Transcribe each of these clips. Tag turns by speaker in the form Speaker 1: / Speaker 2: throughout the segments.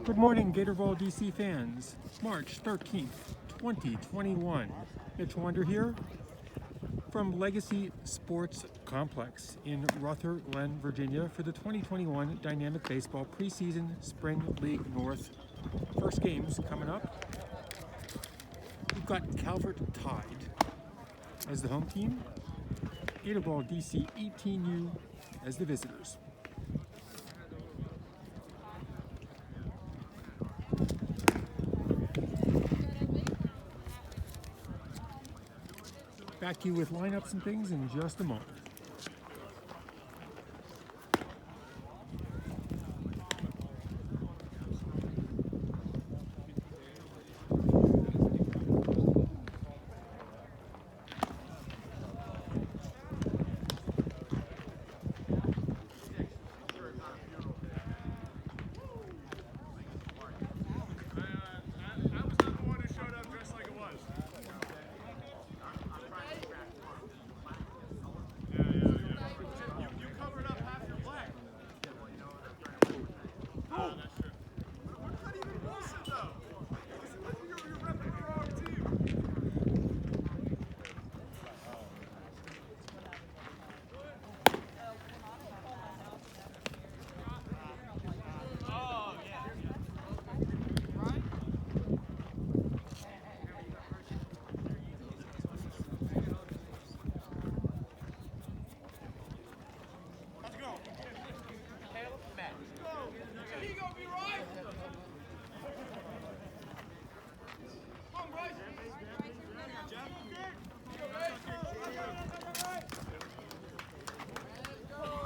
Speaker 1: Good morning, Gatorball DC fans. March 13th, 2021. Mitch Wander here from Legacy Sports Complex in Ruther, Glen, Virginia for the 2021 Dynamic Baseball Preseason Spring League North. First games coming up. We've got Calvert Tide as the home team, Gatorball DC 18U as the visitors. Back to you with lineups and things in just a moment.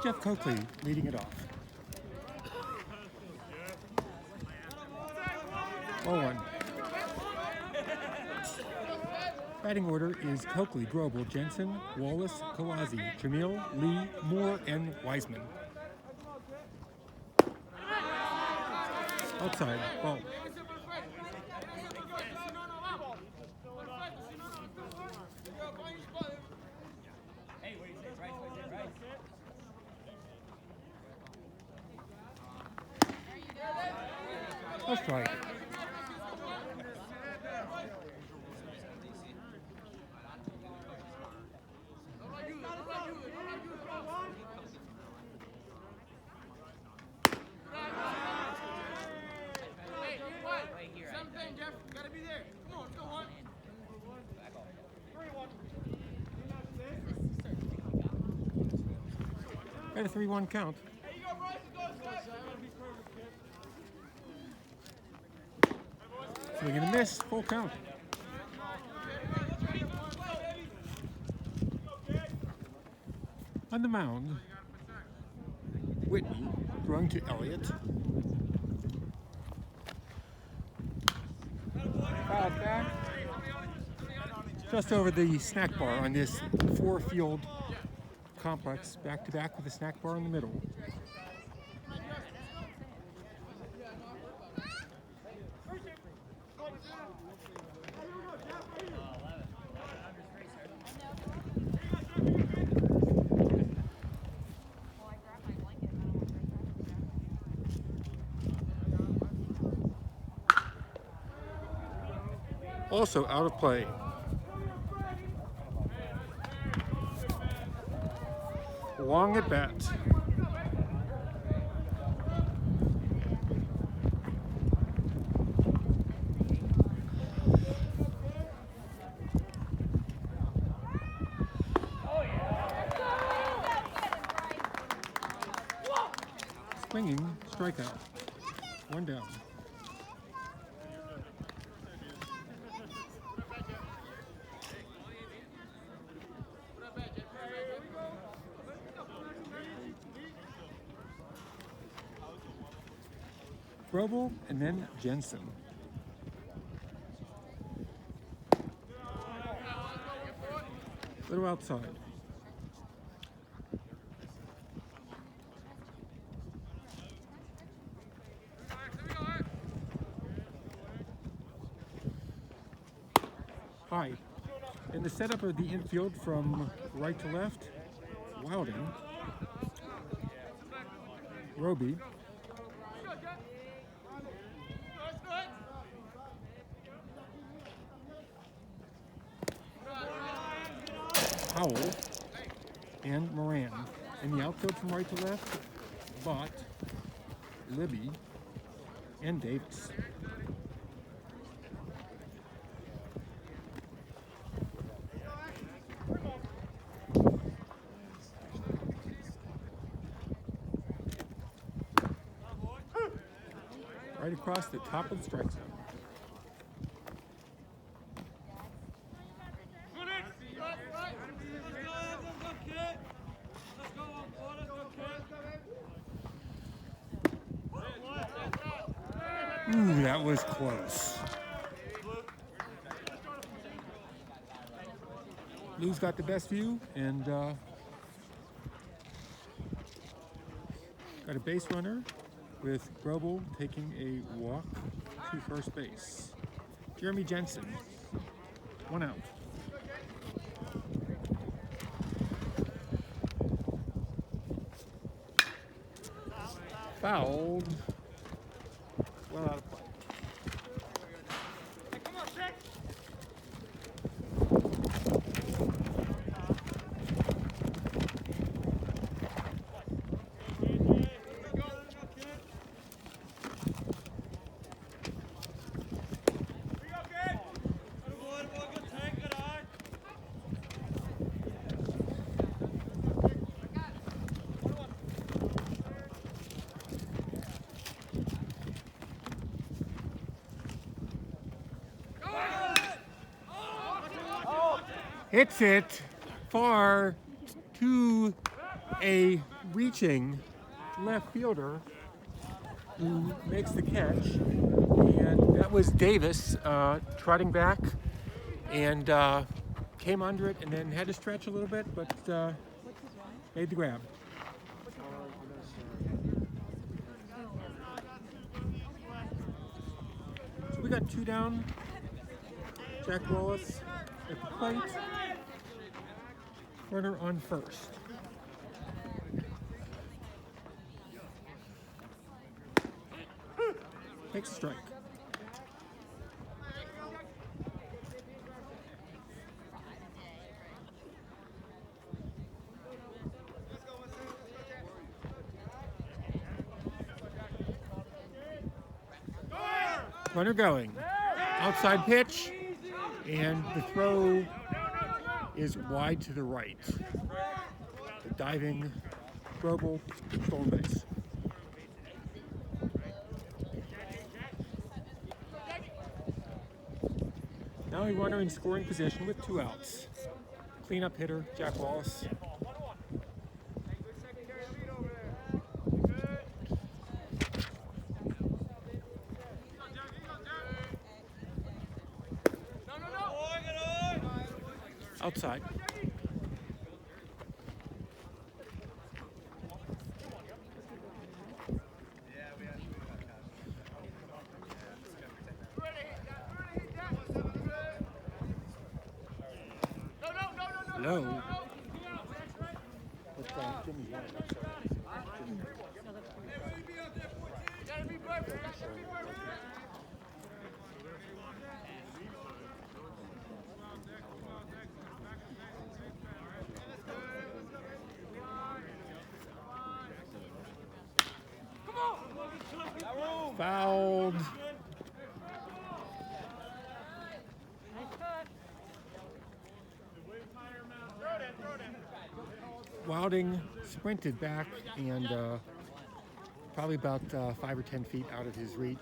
Speaker 1: Jeff Coakley leading it off. 0-1. Batting order is Coakley, Grobel, Jensen, Wallace, Kawazi, Jamil, Lee, Moore, and Wiseman. Outside, ball. That's right. At a 3-1 count. Swing and a miss, full count. On the mound, Whitney throwing to Elliott. Just over the snack bar on this 4-field complex, back to back with a snack bar in the middle. Also out of play. Long at bat. Swinging, strikeout. 1 down. Grobel and then Jensen. Little outside. High. In the setup of the infield from right to left, Wilding, Roby, Powell and Moran. In the outfield from right to left, Vaught, Libby, and Davis. Right across the top of the strike zone. Ooh, that was close. Lou's got the best view and got a base runner with Grobel taking a walk to first base. Jeremy Jensen, 1 out. Fouled. Well out of play. Hits it far to a reaching left fielder who makes the catch. And that was Davis trotting back and came under it and then had to stretch a little bit, but made the grab. So we got 2 down. Jack Wallace at the plate. Runner on first. Takes a strike. Runner going. Outside pitch, and the throw is wide to the right. The diving Grobel, stolen base. Now a runner in scoring position with 2 outs. Cleanup hitter, Jack Wallace. Outside. Low. Fouled. Wilding sprinted back and probably about 5 or 10 feet out of his reach.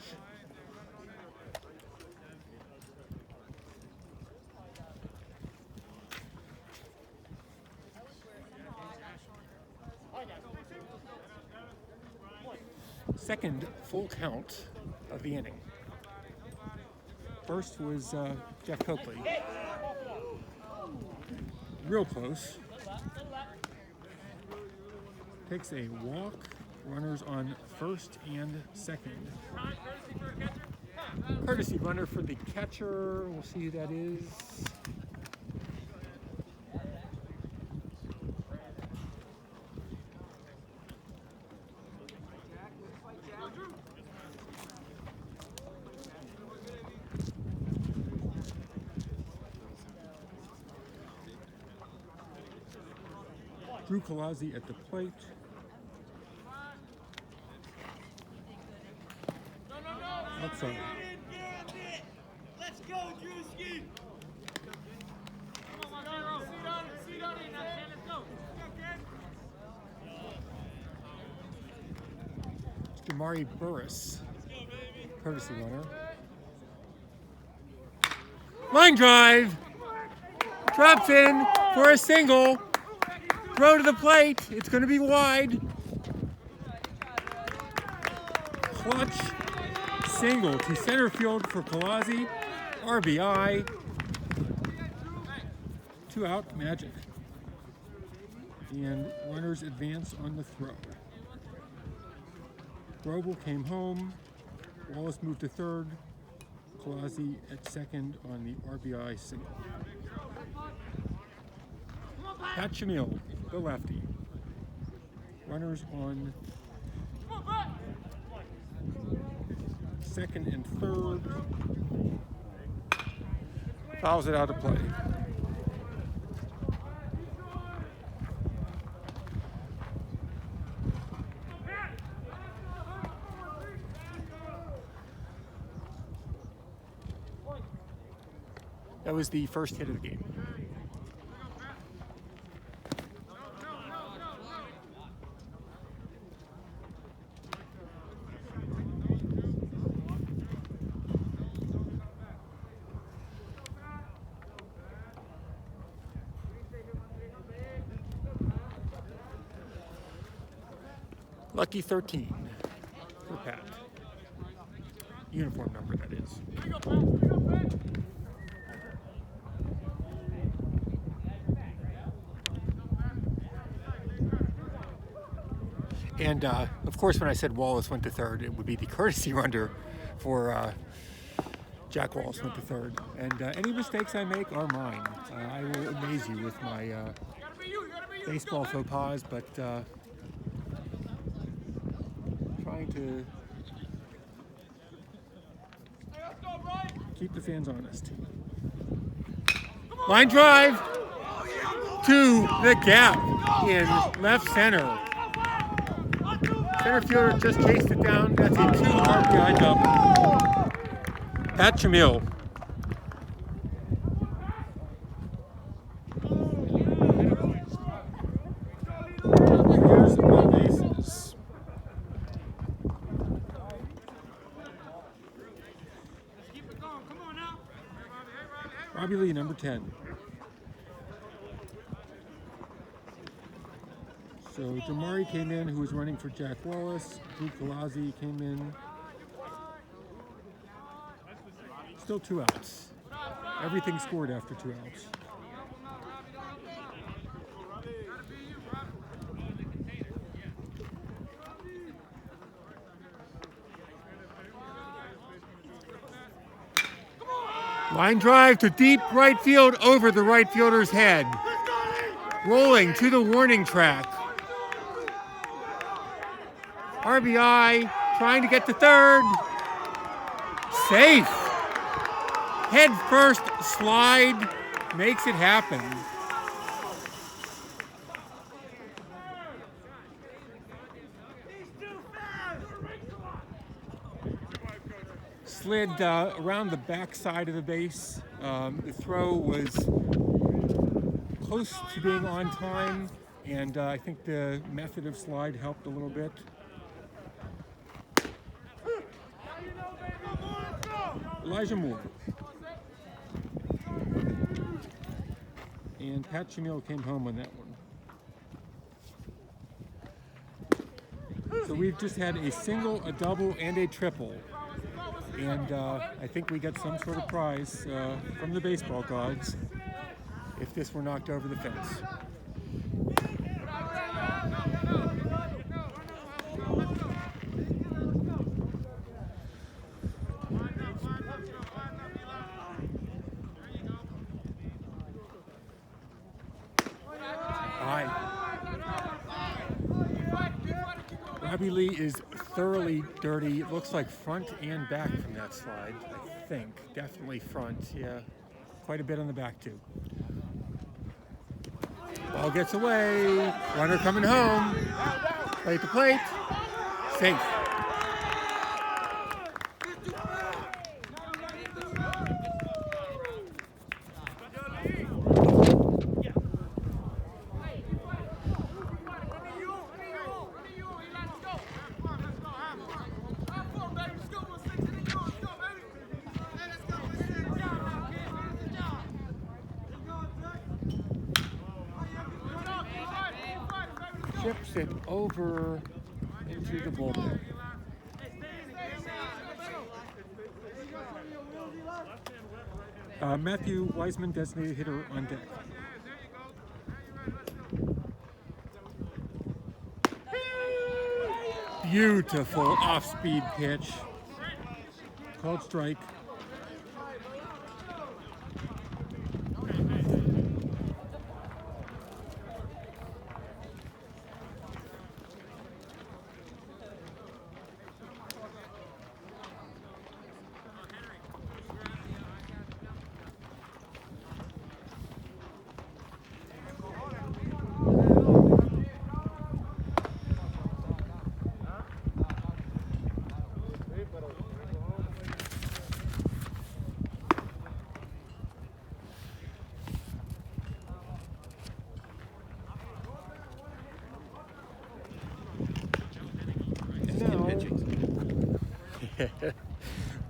Speaker 1: Second full count of the inning. First was Jeff Coakley. Real close. Takes a walk. Runners on first and second. Courtesy runner for the catcher. We'll see who that is. Drew Kalazzi at the plate. Outside.
Speaker 2: Let's go, Drewski!
Speaker 1: Jamari Burris, courtesy runner. Line drive! Drops in for a single. Throw to the plate. It's going to be wide. Clutch single to center field for Kalazzi. RBI. 2 out, Magic. And runners advance on the throw. Grobel came home. Wallace moved to third. Kalazzi at second on the RBI single. Pat Shamil, the lefty. Runners on second and third. Fouls it out of play. That was the first hit of the game. Lucky 13 for Pat. Uniform number, that is. And of course, when I said Wallace went to third, it would be the courtesy runner for Jack Wallace went to third. And any mistakes I make are mine. I will amaze you with my baseball faux pas, but trying to keep the fans honest. Line drive to the gap in left center. Center fielder just chased it down. That's a 2 RBI double. Pat Shamil. Here's the bases. Robbie Lee, number 10. So Jamari came in, who was running for Jack Wallace. Drew Kalazzi came in. Still 2 outs. Everything scored after 2 outs. Line drive to deep right field over the right fielder's head. Rolling to the warning track. RBI, trying to get to third. Safe. Head first slide, makes it happen. Slid around the back side of the base. The throw was close to being on time, and I think the method of slide helped a little bit. Elijah Moore. And Pat Shamil came home on that one. So we've just had a single, a double, and a triple. And I think we get some sort of prize from the baseball gods if this were knocked over the fence. Robbie Lee is thoroughly dirty. It looks like front and back from that slide, I think. Definitely front, yeah. Quite a bit on the back, too. Ball gets away. Runner coming home. Plate to plate. Safe. Chips it over into the bullpen. Matthew Wiseman, designated hitter, on deck. Beautiful off-speed pitch. Called strike.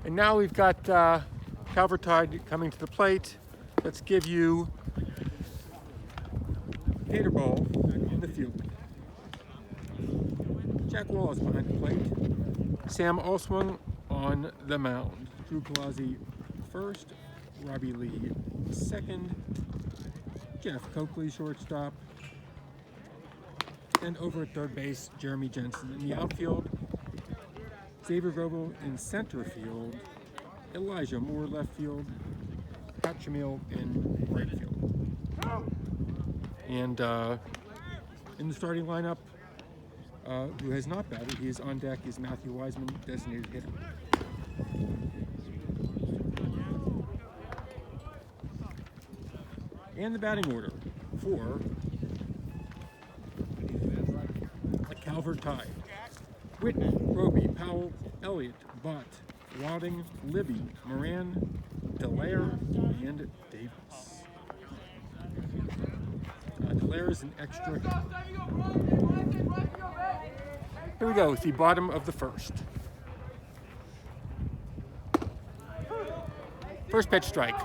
Speaker 1: And now we've got Calvert coming to the plate. Let's give you Gatorball in the field. Jack Wall is behind the plate. Sam Allswung on the mound. Drew Palazzi first. Robbie Lee second. Jeff Coakley shortstop. And over at third base, Jeremy Jensen. In the outfield, Xavier Vogel in center field, Elijah Moore left field, Pat Chamil in right field. And in the starting lineup, who has not batted, he is on deck, is Matthew Wiseman, designated hitter. And the batting order for the Calvert tie. Whitman, Roby, Powell, Elliott, Butt, Wadding, Libby, Moran, Dallaire, and Davis. Dallaire is an extra. Here we go, it's the bottom of the first. First pitch strike.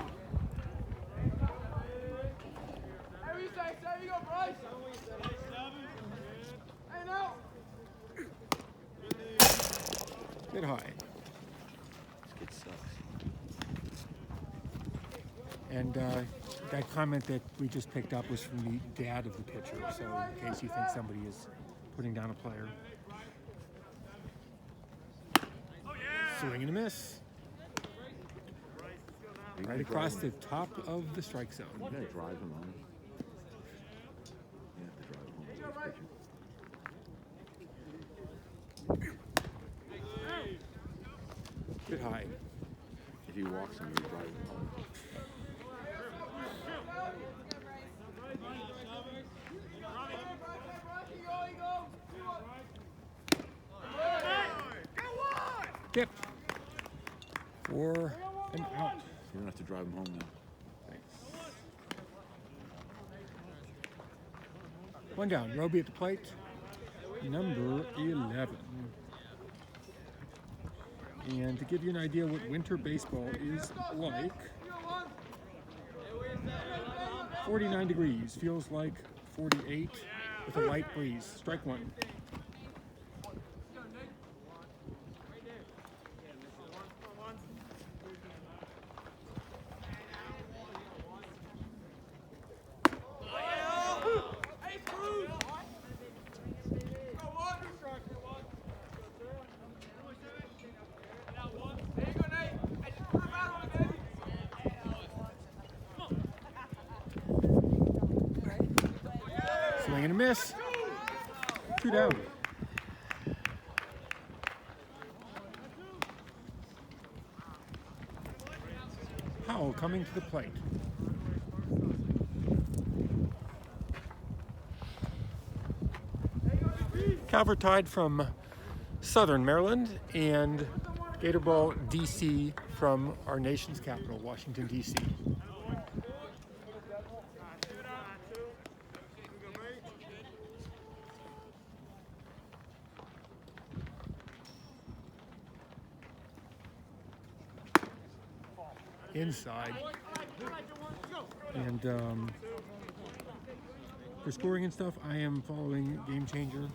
Speaker 1: Get high.
Speaker 3: It sucks.
Speaker 1: And that comment that we just picked up was from the dad of the pitcher, so in case you think somebody is putting down a player. Swing and a miss. Right across the top of the strike zone.
Speaker 3: You gotta drive him home. You have to drive home.
Speaker 1: Get high.
Speaker 3: If he walks him, you drive him home.
Speaker 1: Tip. For an out.
Speaker 3: You don't have to drive him home now.
Speaker 1: One down. Roby at the plate. Number 11. And to give you an idea what winter baseball is like, 49 degrees, feels like 48 with a light breeze. Strike one. Swing and a miss. 2 down. Powell coming to the plate. Calvert Tide from Southern Maryland, and Gatorball DC from our nation's capital, Washington, DC. Inside. And for scoring and stuff, I am following Game Changer,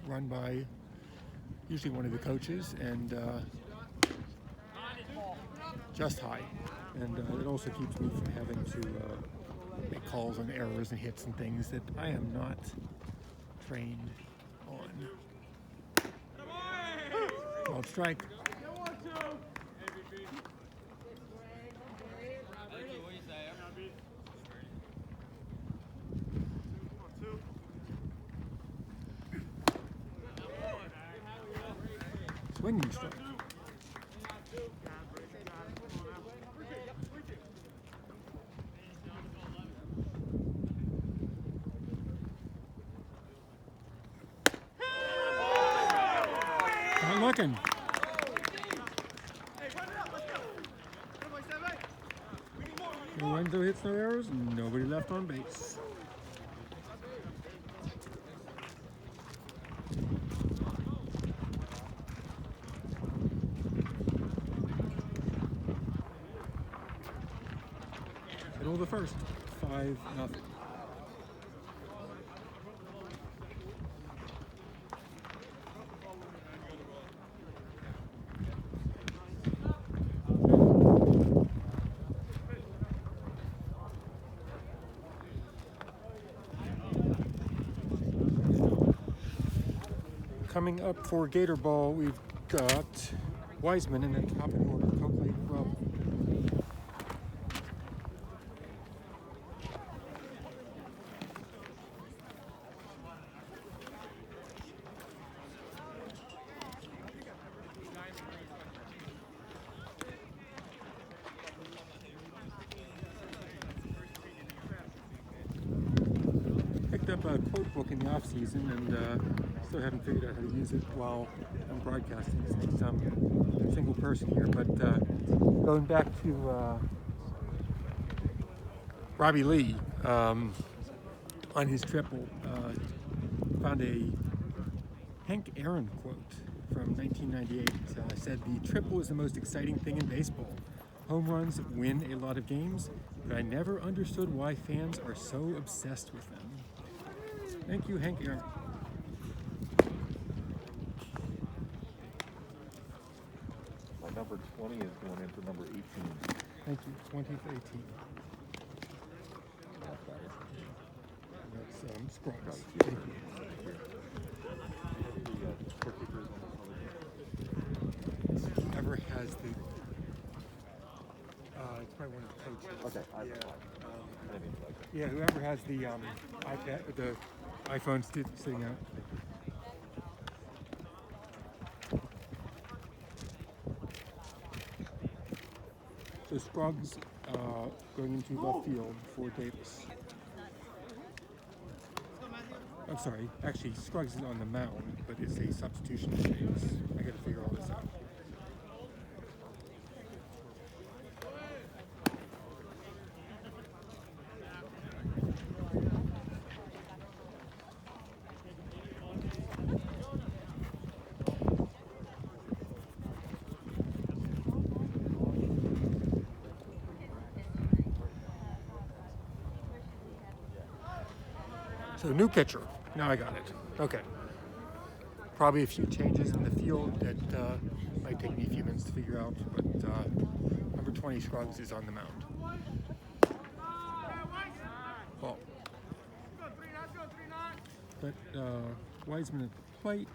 Speaker 1: run by usually one of the coaches, and just high. And it also keeps me from having to make calls on errors and hits and things that I am not trained on. Called strike. Swinging strike. Not looking. No runs, no hits, no errors, and nobody left on base. Middle of the first, 5-0. Coming up for Gatorball, we've got Wiseman in the top of the order, Coakley, well. Picked up a quote book in the off season, and still haven't figured out how to use it while I'm broadcasting since I'm a single person here. But going back to Robbie Lee on his triple, found a Hank Aaron quote from 1998. Said, "The triple is the most exciting thing in baseball. Home runs win a lot of games, but I never understood why fans are so obsessed with them." Thank you, Hank Aaron.
Speaker 3: My number 20 is going into number 18.
Speaker 1: Thank you. 20 to 18. That's Scruggs. Thank you. Whoever has the, it's probably one of the coaches.
Speaker 3: Okay.
Speaker 1: Yeah, whoever has the iPad, the iPhone sitting out. So Scruggs going into left field for Davis. I'm sorry, actually Scruggs is on the mound, but it's a substitution for Davis. I gotta figure all this out. So new pitcher. Now I got it. Okay. Probably a few changes in the field that might take me a few minutes to figure out, but number 20 Scruggs is on the mound. Ball. But Wiseman at the plate.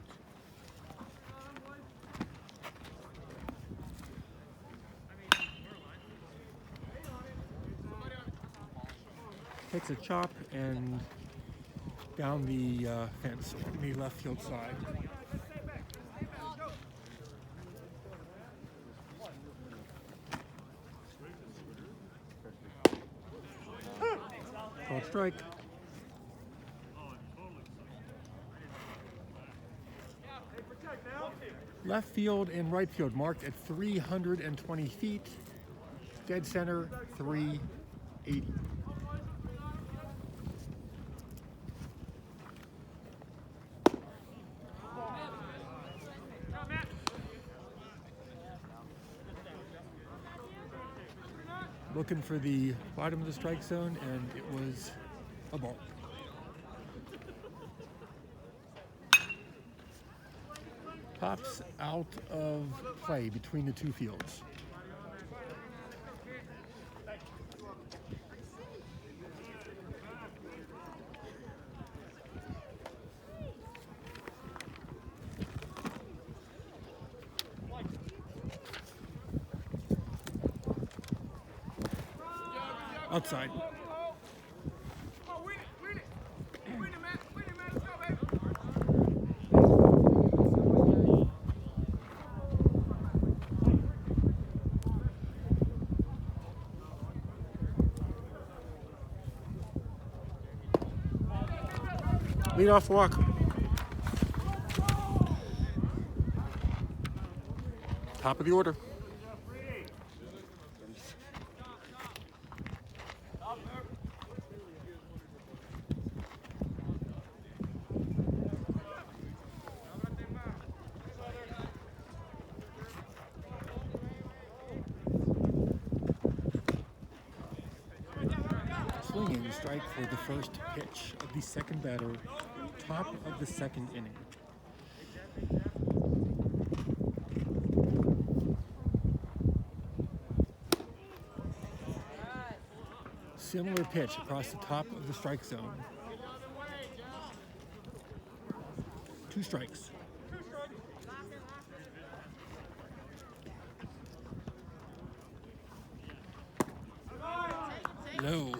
Speaker 1: Takes a chop and down the fence on the left field side. Called strike. Left field and right field marked at 320 feet. Dead center, 380. Looking for the bottom of the strike zone, and it was a ball. Pops out of play between the two fields. Outside. Leadoff walk. Top of the order. Swinging strike for the first pitch of the second batter, top of the second inning. Similar pitch across the top of the strike zone. 2 strikes. Low.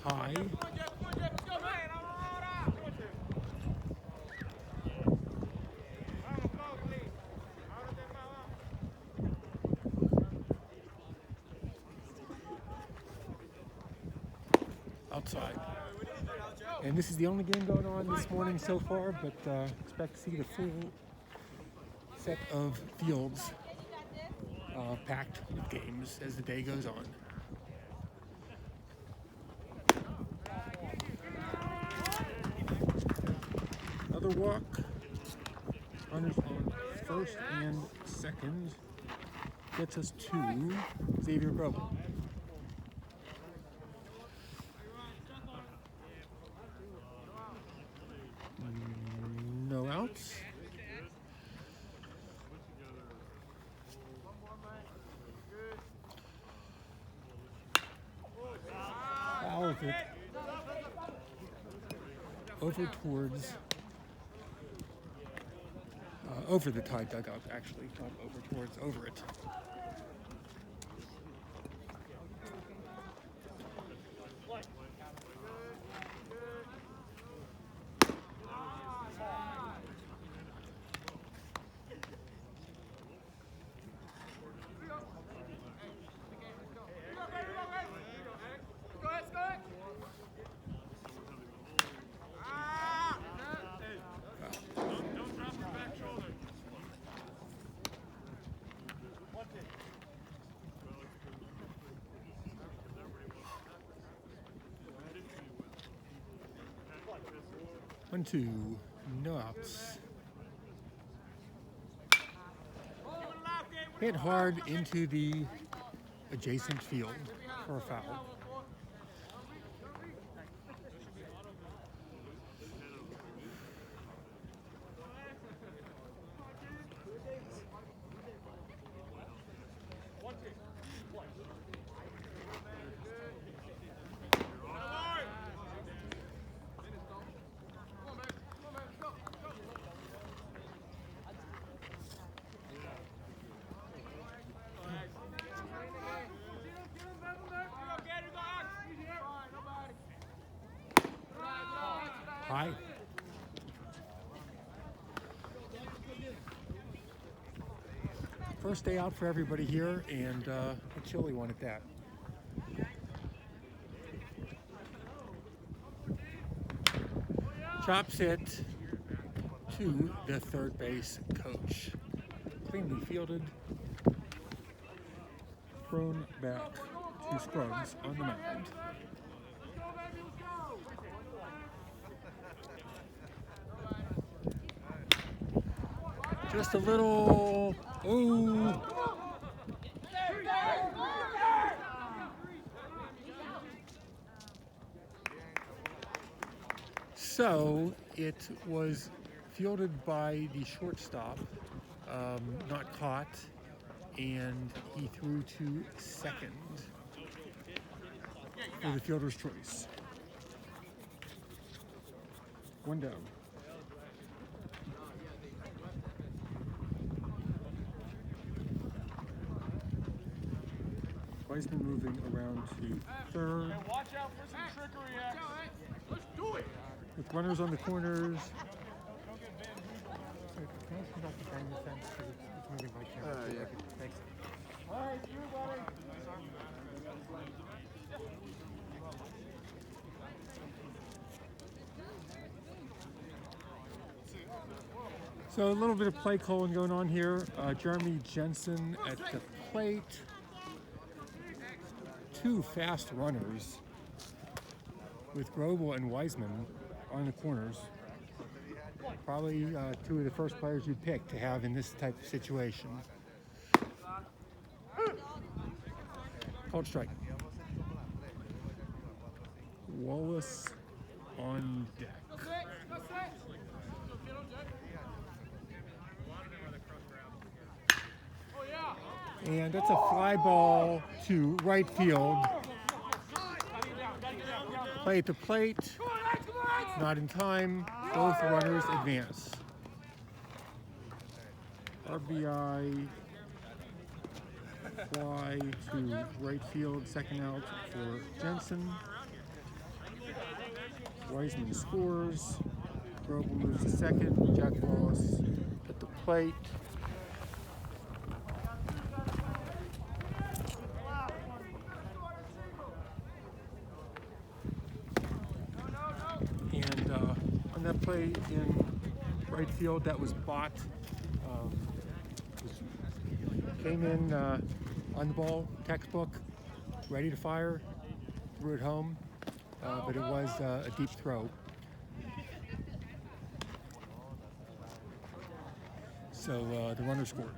Speaker 1: High. Outside. And this is the only game going on this morning so far, but expect to see the full set of fields packed with games as the day goes on. Another walk. Runners on first and second. Gets us to Xavier Grover. No outs. Foul of it. Over towards, over the tie dugout, actually, not over towards, over it. One, two, no outs. Hit hard into the adjacent field for a foul. High. First day out for everybody here, and a chilly one at that. Chops it to the third base coach. Cleanly fielded. Thrown back to Scruggs on the mound. Just a little, ooh. So it was fielded by the shortstop, not caught, and he threw to second for the fielder's choice. One down. Weisman moving around to third.
Speaker 2: Hey, watch out for some trickery action. Let's do it.
Speaker 1: With runners on the corners. Thanks.
Speaker 2: All right, you, buddy.
Speaker 1: So a little bit of play calling going on here. Jeremy Jensen at the plate. Two fast runners with Grobel and Weisman on the corners. Probably two of the first players you'd pick to have in this type of situation. Called strike. Wallace on deck. And that's a fly ball to right field. Play at the plate. Not in time. Both runners advance. RBI fly to right field. Second out for Jensen. Weisman scores. Grobel moves to second. Jack Wallace at the plate. And on that play in right field, that was Bott. Came in on the ball, textbook, ready to fire, threw it home, but it was a deep throw. So the runner scored.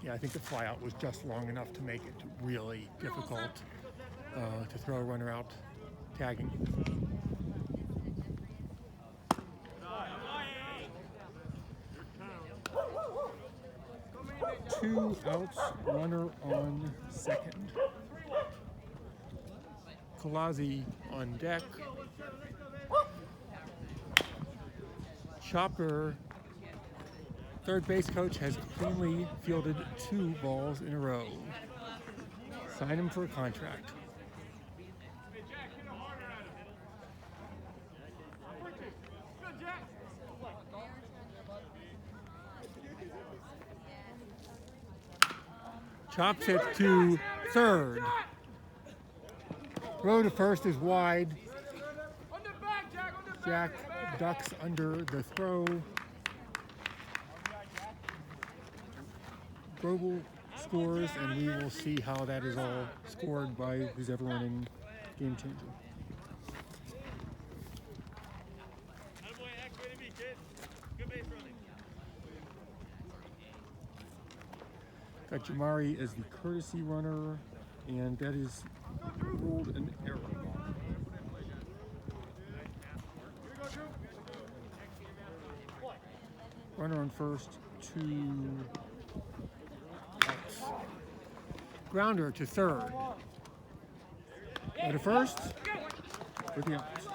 Speaker 1: Yeah, I think the flyout was just long enough to make it really difficult to throw a runner out tagging. Two outs, runner on second. Kalazi on deck. Chopper, third base coach, has cleanly fielded 2 balls in a row. Sign him for a contract. Chops it to third. Throw to first is wide. Jack ducks under the throw. Grobel scores, and we will see how that is all scored by who's ever running game changer. Got Jamari as the courtesy runner, and that is ruled an error. Runner on first, 2 outs. Grounder to third. Go to first for the outs.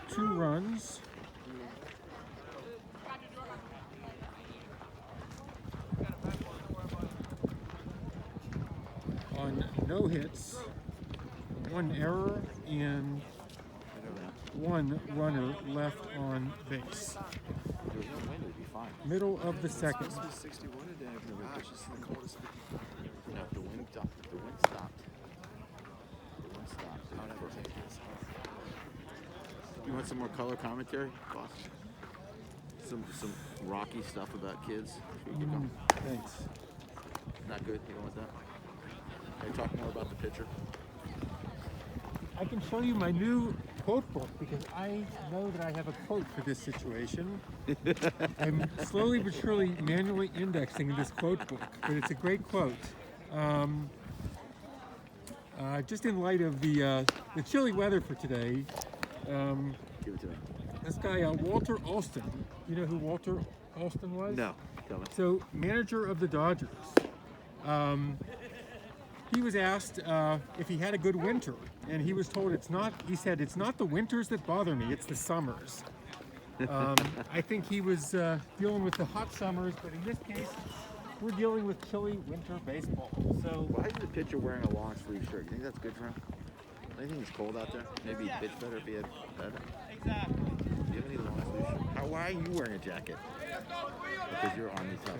Speaker 1: 2 runs. On no hits, 1 error, and 1 runner left on base. Middle of the second.
Speaker 4: No, the wind stopped. The wind stopped. You want some more color commentary, boss? Some rocky stuff about kids?
Speaker 1: Thanks.
Speaker 4: Not good? You don't want that? Can you talk more about the pitcher?
Speaker 1: I can show you my new quote book because I know that I have a quote for this situation. I'm slowly but surely manually indexing this quote book, but it's a great quote. Just in light of the chilly weather for today,
Speaker 4: Give it to me.
Speaker 1: this guy, Walter Alston, you know who Walter Alston was?
Speaker 4: No. Tell me.
Speaker 1: So, manager of the Dodgers. He was asked if he had a good winter, and he was told he said, it's not the winters that bother me, it's the summers. I think he was dealing with the hot summers, but in this case, we're dealing with chilly winter baseball. So,
Speaker 4: Why is the pitcher wearing a long sleeve shirt? You think that's good for him? Do you think it's cold out there? Maybe he'd pitch better if he had better. Exactly. Do you have any long sleeve shirt? Why are you wearing a jacket? Because you're Army tough.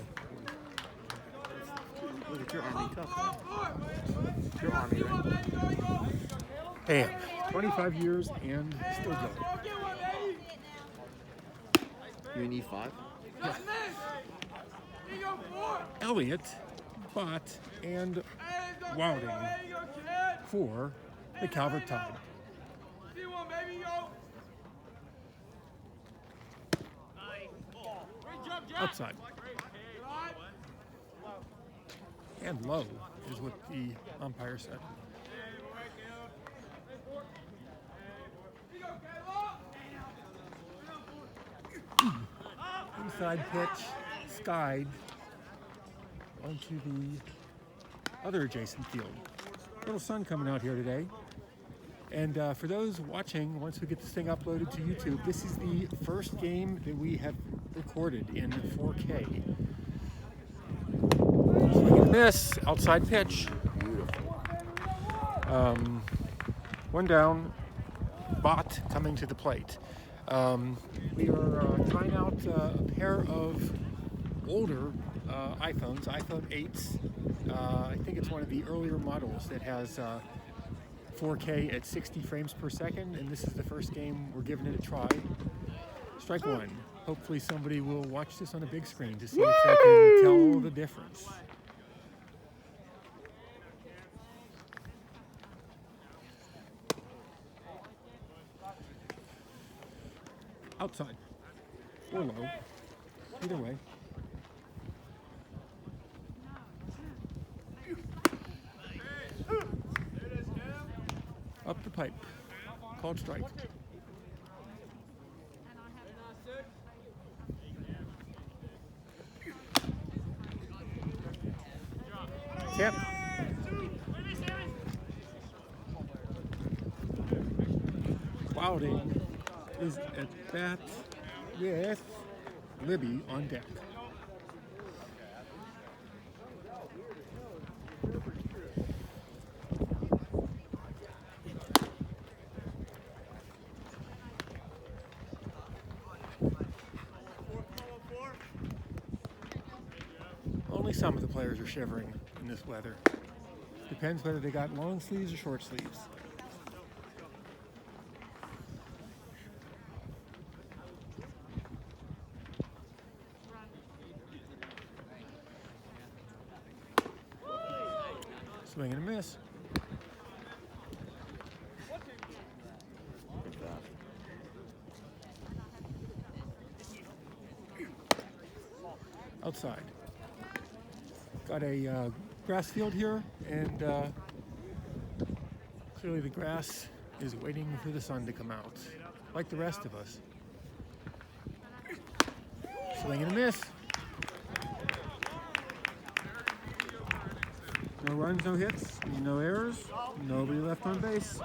Speaker 4: Look at your Army tough. Man. You're Army, right?
Speaker 1: hey, 25 years and still going.
Speaker 4: You in E5?
Speaker 1: Elliott, Bott, and Wilding for the Calvert Tide. Outside. And low is what the umpire said. Inside pitch, skied onto the other adjacent field. Little sun coming out here today. And for those watching, once we get this thing uploaded to YouTube, this is the first game that we have recorded in 4K. Swing and miss, outside pitch. One down, Bott coming to the plate. We are trying out a pair of older iPhones, iPhone 8s. I think it's one of the earlier models that has 4K at 60 frames per second, and this is the first game we're giving it a try. Strike one. Hopefully somebody will watch this on a big screen to see if they can tell the difference. Outside or low, either way. Up the pipe, called strike. Tip. Wilding is at bat with Libby on deck. Only some of the players are shivering in this weather. Depends whether they got long sleeves or short sleeves. Swing and a miss. Outside. Got a grass field here, and clearly the grass is waiting for the sun to come out, like the rest of us. Swing and a miss. No runs, no hits, no errors, nobody left on base.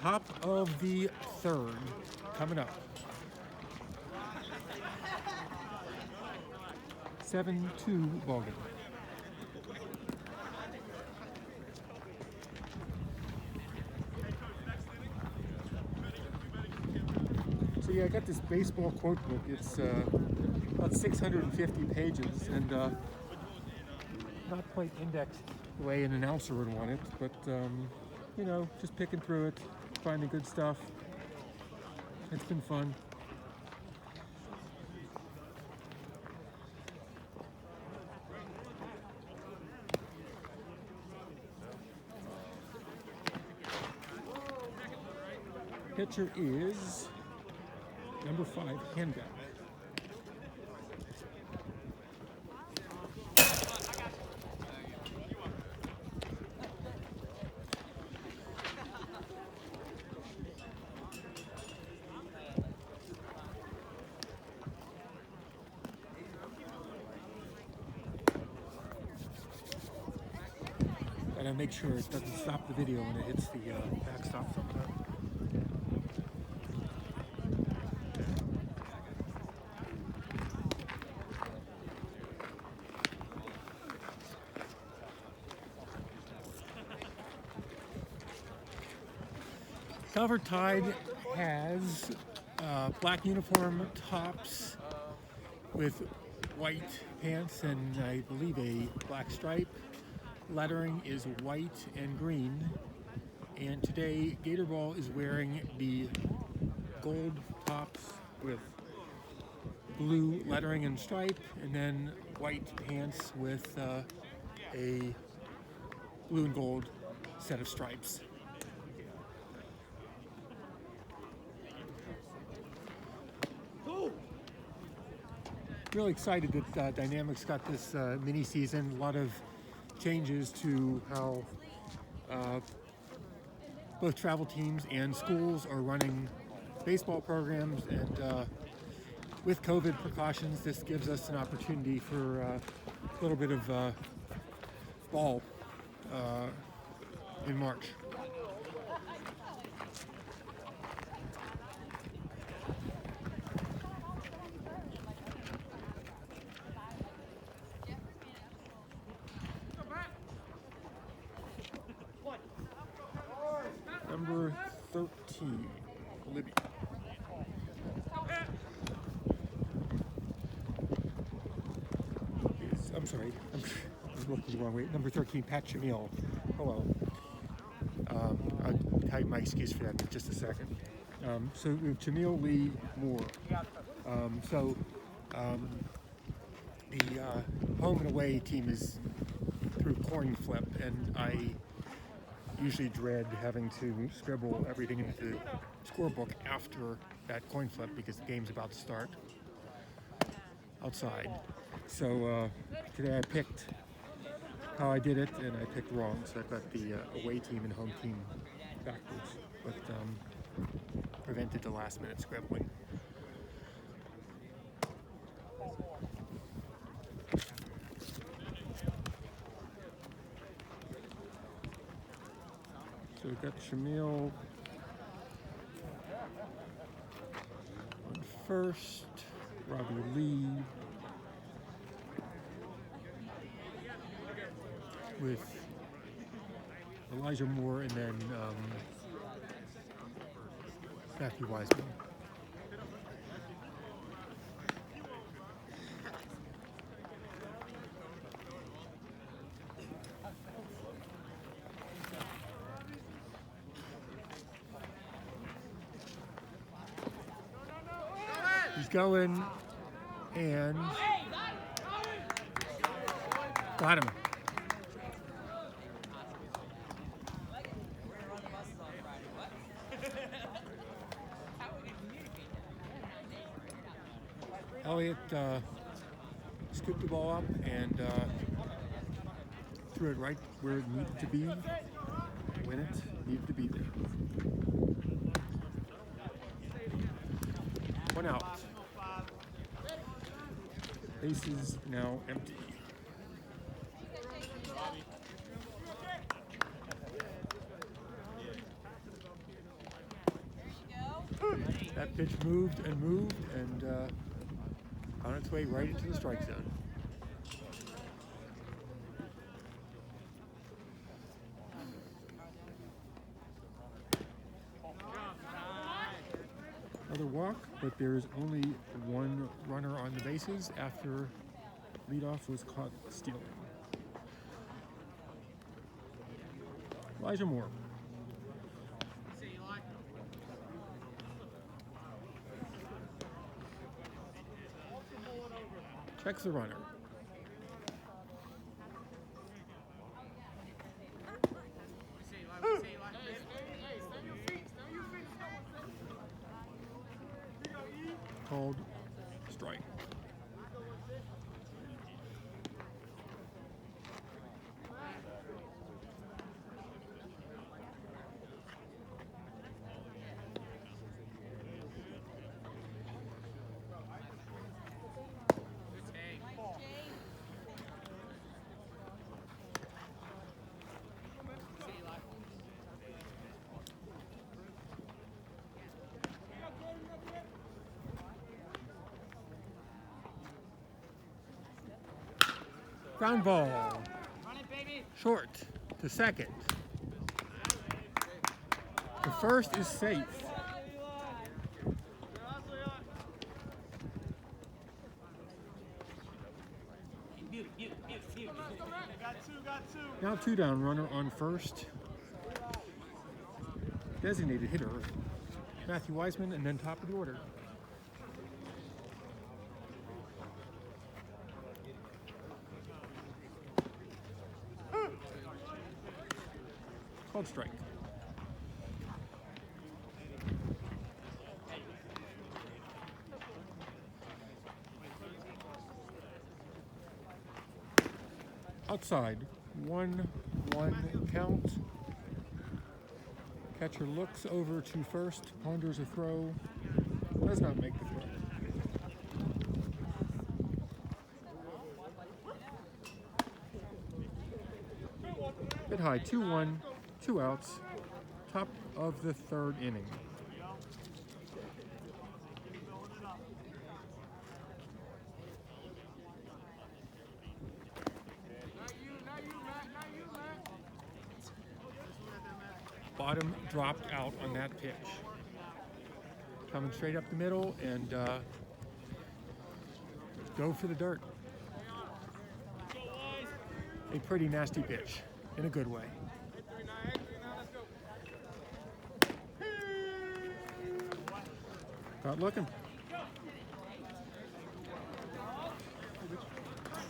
Speaker 1: Top of the third coming up. 7-2 ball game. So yeah, I got this baseball quote book. It's about 650 pages and not quite indexed the way an announcer would want it, but you know, just picking through it, finding good stuff. It's been fun. Pitcher is number 5, Handback. Gotta make sure it doesn't stop the video when it hits the backstop sometime. Calvert Tide has black uniform tops with white pants and I believe a black stripe. Lettering is white and green. And today Gatorball is wearing the gold tops with blue lettering and stripe, and then white pants with a blue and gold set of stripes. Really excited that Dynamics got this mini season. A lot of changes to how both travel teams and schools are running baseball programs, and with COVID precautions, this gives us an opportunity for a little bit of ball in March. Number 13, Libby. I'm sorry, I'm looking the wrong way. Number 13, Pat Jamil. Hello. I'll tell you my excuse for that in just a second. So we have Jamil Lee Moore. The home and away team is through coin flip, and I usually dread having to scribble everything into the scorebook after that coin flip because the game's about to start outside. So today I picked how I did it, and I picked wrong. So I got the away team and home team backwards, but prevented the last minute scribbling. So we've got Shamil on first, Robbie Lee with Elijah Moore, and then Matthew Wiseman. He's going, and got him. Elliott scooped the ball up and threw it right where it needed to be, when it needed to be there. One out. Base is now empty. That pitch moved and on its way right into the strike zone. Another walk, but there is only one runner on the bases after leadoff was caught stealing. Elijah Moore. Checks the runner. Called strike. Ground ball. Short to second. The first is safe. Now two down, runner on first. Designated hitter, Matthew Wiseman, and then top of the order. Called strike. Outside, 1-1 count. Catcher looks over to first, ponders a throw, does not make the throw. Bit high, 2-1, 2 outs, top of the third inning. Bottom dropped out on that pitch. Coming straight up the middle and go for the dirt. A pretty nasty pitch in a good way. Not looking.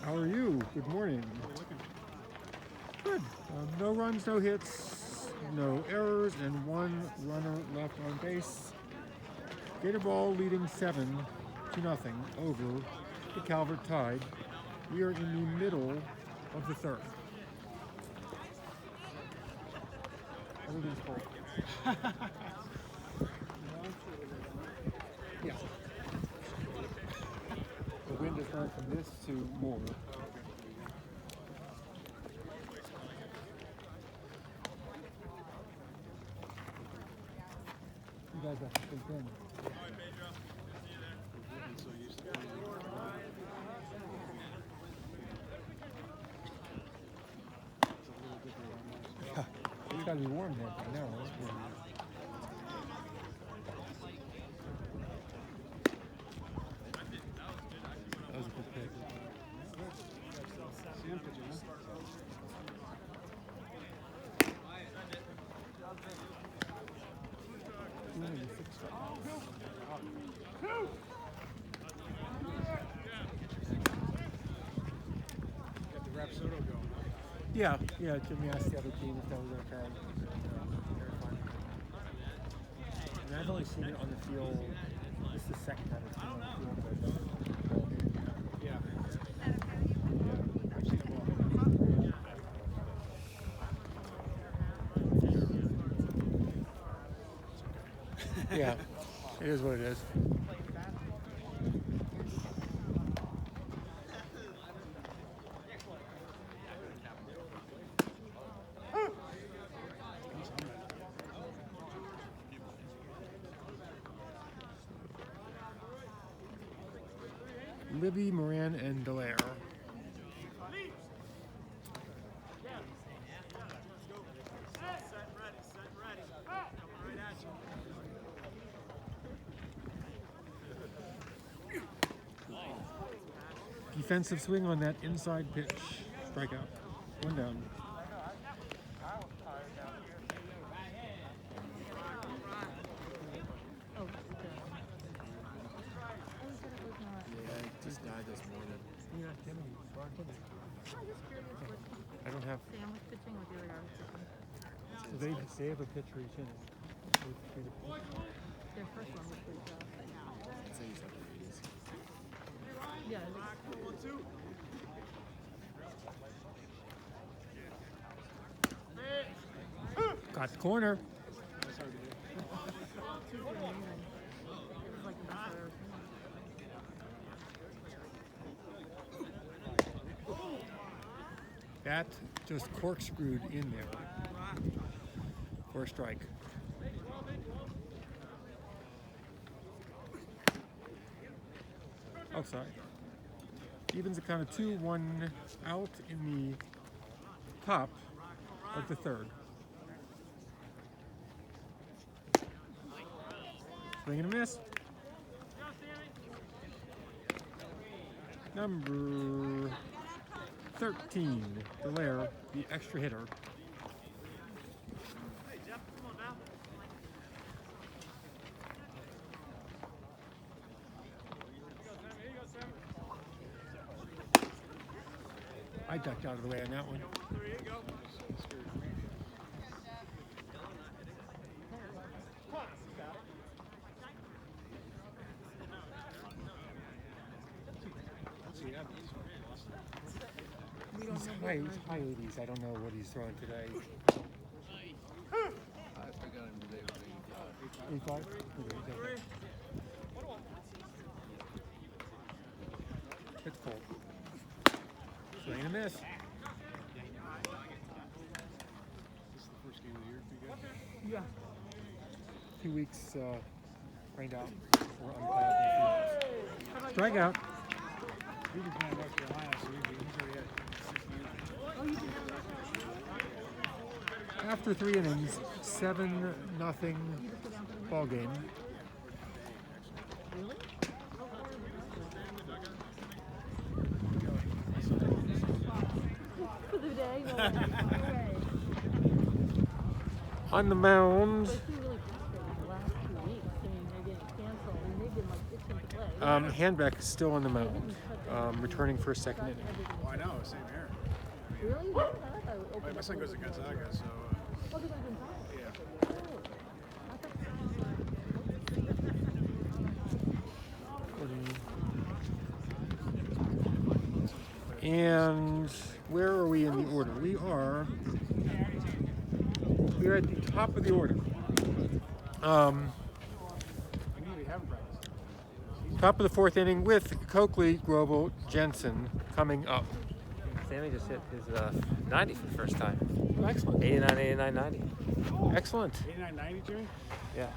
Speaker 1: How are you? Good morning. Good. No runs, no hits, no errors, and one runner left on base. Gatorball leading 7-0 over the Calvert Tide. We are in the middle of the third. Everything's cold. Yeah. The wind has gone from this to more. You guys have to think in. It's gotta be warm there by now. That was a good pick. Yeah, Jimmy asked the other team if that was okay. And I've only seen it on the field. This is the second time it's been on the field. Yeah. Yeah, it is what it is. Libby, Moran, and Dallaire. Defensive swing on that inside pitch. Strikeout. One down.
Speaker 4: Just died this morning.
Speaker 1: I don't have.
Speaker 5: Sam was pitching or the other guy was pitching?
Speaker 1: They have a pitcher each inning.
Speaker 5: Their first one was pretty tough.
Speaker 4: I'd say he's like the 80s.
Speaker 5: Yeah.
Speaker 1: Got the corner.
Speaker 5: It was like the best I've ever seen.
Speaker 1: That just corkscrewed in there for a strike. Outside. Evens a count of 2-1 out in the top of the third. Swing and a miss. Number 13, Dallaire, the extra hitter. I ducked out of the way on that one. He's high 80s. I don't know what he's throwing today.
Speaker 2: I got him today with
Speaker 1: 85? It's cold. Swing and a miss.
Speaker 2: This is the first game of the year for you guys?
Speaker 1: Yeah. 2 weeks rained out for unplayable fields. Strikeout.
Speaker 2: He was playing North Carolina, so he's already had 6 years.
Speaker 1: After 3 innings, 7-0 ball game.
Speaker 5: Really? For the day? No way.
Speaker 1: On the mound,
Speaker 5: But he really frustrated the last 2 weeks. I mean, they're getting canceled and they've been like itching to play.
Speaker 1: Handbeck is still on the mound, returning for a second inning.
Speaker 2: Oh, I know, same here.
Speaker 5: Really? I thought it opened
Speaker 2: My
Speaker 5: up
Speaker 2: son
Speaker 5: a
Speaker 2: goes to
Speaker 5: little bit.
Speaker 2: Gonzaga, so
Speaker 5: Oh, they got Gonzaga.
Speaker 2: yeah.
Speaker 1: And where are we in the order? We are at the top of the order.
Speaker 2: We need to have practice.
Speaker 1: Top of the 4th inning with Coakley, Grobel, Jensen coming up.
Speaker 6: Sammy just hit his 90 for the first time.
Speaker 1: Excellent.
Speaker 6: 89, 89, 90.
Speaker 1: Excellent.
Speaker 2: 89-90, Jimmy?
Speaker 6: Yeah.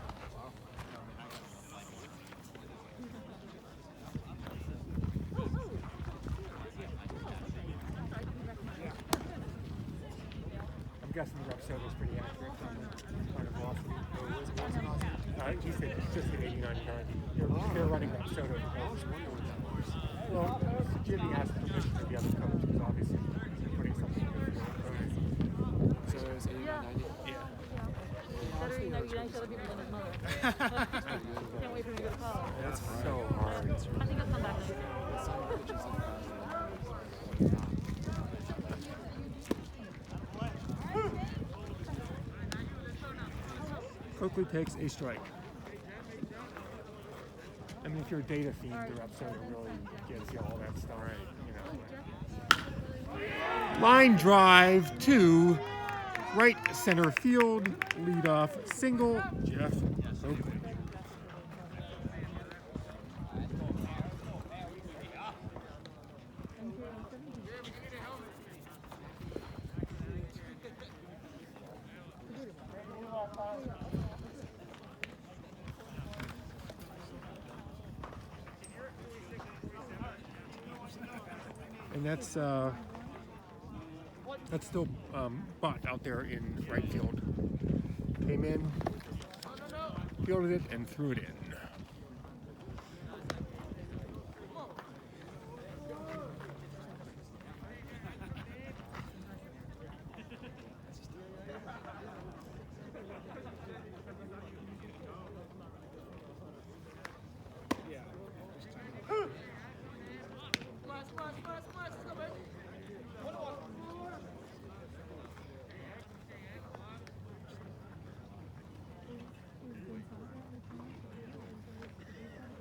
Speaker 1: I'm guessing the Rapsodo is pretty accurate on the velocity. He said just hit 89 90. They're running Rapsodo. Well, Jimmy asked permission of the other coach because obviously they're putting something in.
Speaker 6: So it was 89, 90?
Speaker 1: Yeah.
Speaker 5: Better eat nice other people than his mother. Can't wait for him to go to college.
Speaker 1: That's so hard.
Speaker 5: I think he'll come back next year.
Speaker 1: Coakley takes a strike. I mean, if you're a data fiend, the Rapsodo really gives you all that stuff. You know. Line drive to right center field. Leadoff single. Jeff Coakley. And that's still Bott out there in right field. Came in, fielded it, and threw it in.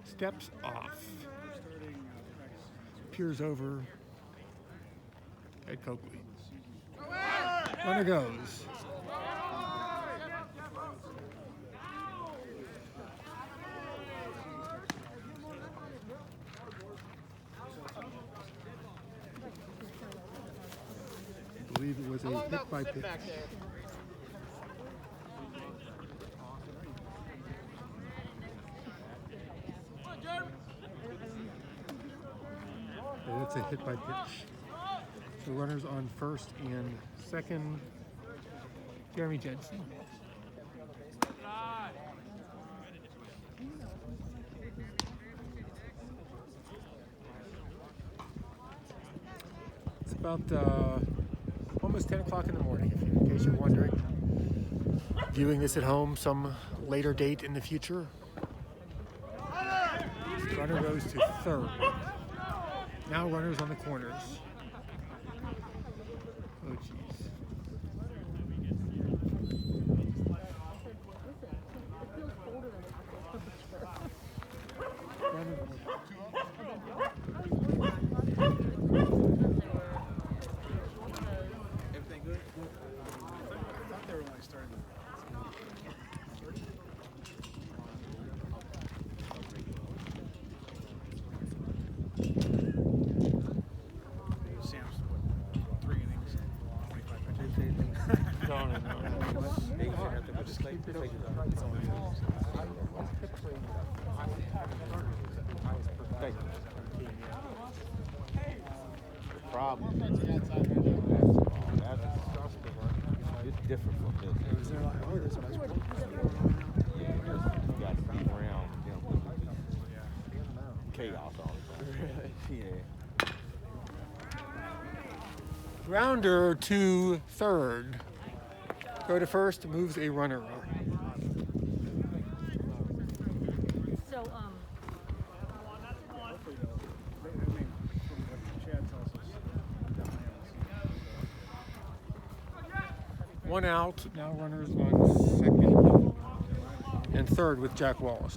Speaker 1: Steps off. Peers over. Ed Coakley. Runner goes. I believe it was a hit by pitch. And it's a hit by pitch. So runners on first and second. Jeremy Jensen. It's about almost 10 o'clock in the morning, in case you're wondering. Viewing this at home some later date in the future. Runner goes to third. Now runners on the corners. Oh, jeez.
Speaker 2: Everything good? I thought they were only starting. Sam's what, 3 innings, 25 pitches.
Speaker 4: Problem.
Speaker 3: It's different from this.
Speaker 2: Is there like, oh, there's a bunch of
Speaker 3: You got to be around, chaos all the time. Yeah.
Speaker 1: Grounder to third. Go to first, moves a runner.
Speaker 5: So,
Speaker 2: hopefully though. I mean, from what Chad tells us, definitely
Speaker 1: One out, now runners on second and third with Jack Wallace.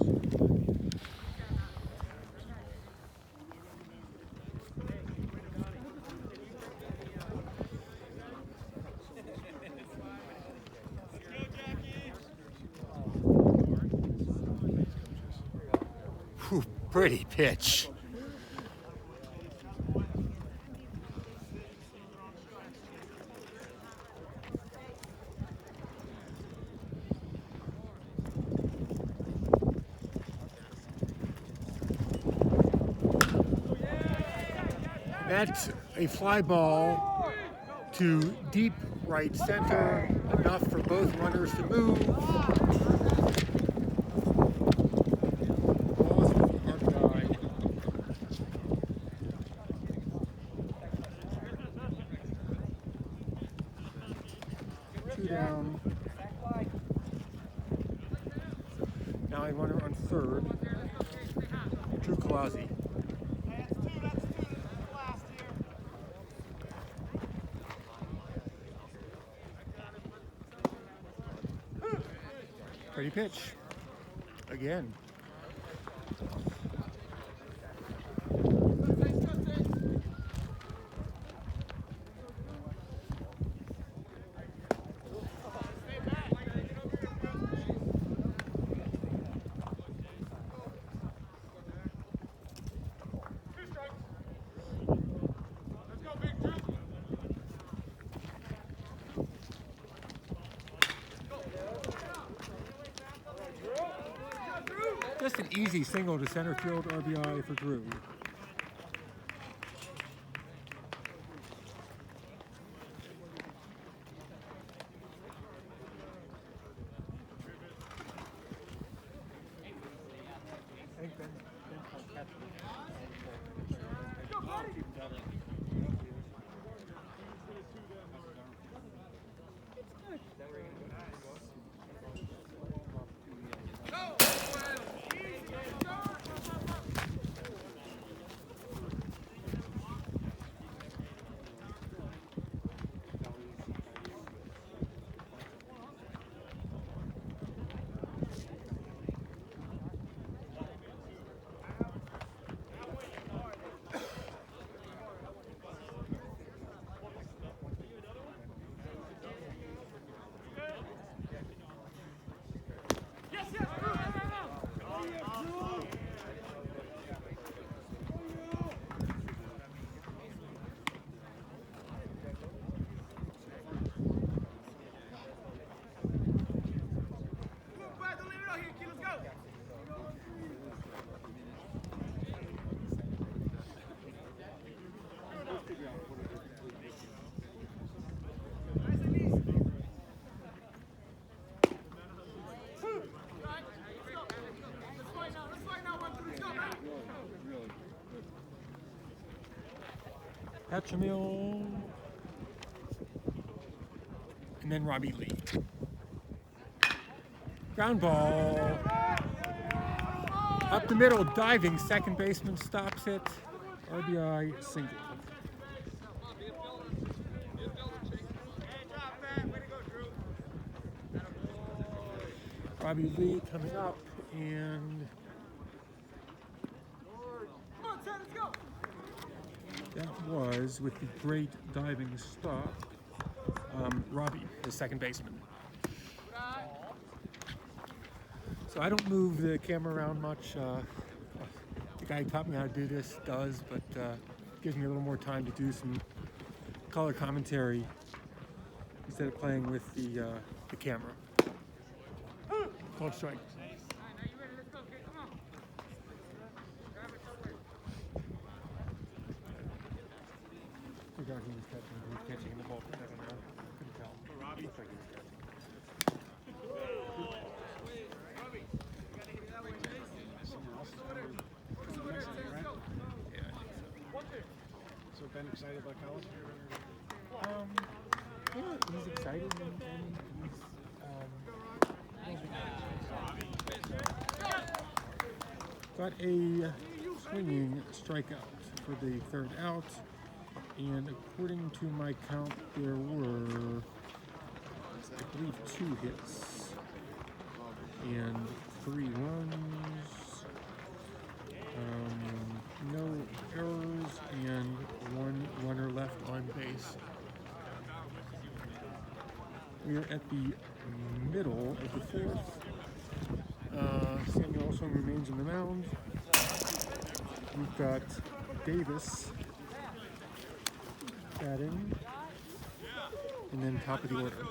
Speaker 1: Whew, pretty pitch. That's a fly ball to deep right center, enough for both runners to move. Wallace with the RBI. Two down. Now a runner on third, Drew Colazzi. Pretty pitch. Again. Just an easy single to center field RBI for Drew. Hatchamil, and then Robbie Lee. Ground ball. Up the middle, diving, second baseman stops it. RBI single. Robbie Lee coming up, and that was, with the great diving stop, Robbie, the second baseman. So I don't move the camera around much. The guy who taught me how to do this does, but gives me a little more time to do some color commentary instead of playing with the camera. Called strike. Forgot he was catching the ball. I don't know. Couldn't tell. Looked like he was catching.
Speaker 2: So Ben excited about college?
Speaker 1: Yeah, he's excited and he's got a swinging strikeout for the third out, and according to my count, there were, I believe, 2 hits and 3 runs, no errors, and 1 runner left on base. We are at the middle of the 4th. Samuel also remains on the mound. We've got Davis batting, and then top of the order.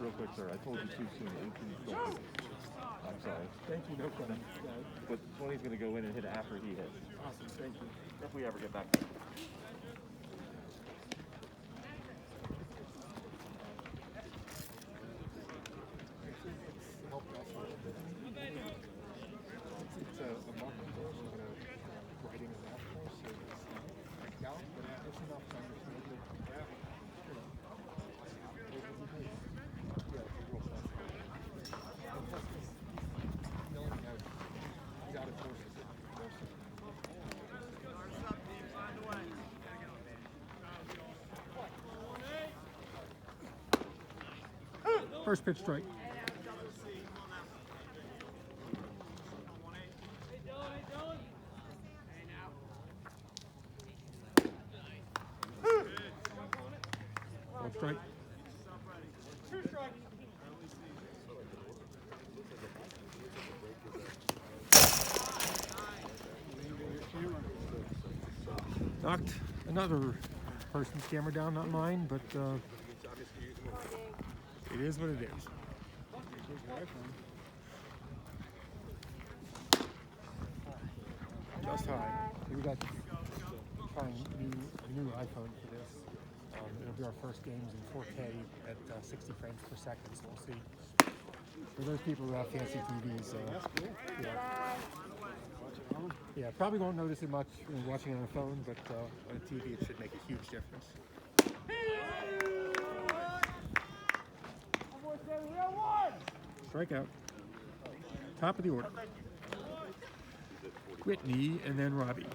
Speaker 3: Real quick, sir, I told you too soon. 18's still good. I'm sorry.
Speaker 1: Thank you, no problem.
Speaker 3: But 20's going to go in and hit after he hits.
Speaker 1: Awesome, thank you.
Speaker 3: If we ever get back there.
Speaker 2: It's a market course, but writing a math course, so it's out, but it's enough to understand it.
Speaker 1: First pitch strike. One strike. Knocked another person's camera down, not mine, but it is what it is. Just high. We got trying a new iPhone for this. It'll be our first games in 4K at 60 frames per second, so we'll see. For those people who have fancy TVs, yeah, probably won't notice it much when watching it on a phone, but on a TV it should make a huge difference. Strikeout. Top of the order. Whitney and then Robbie.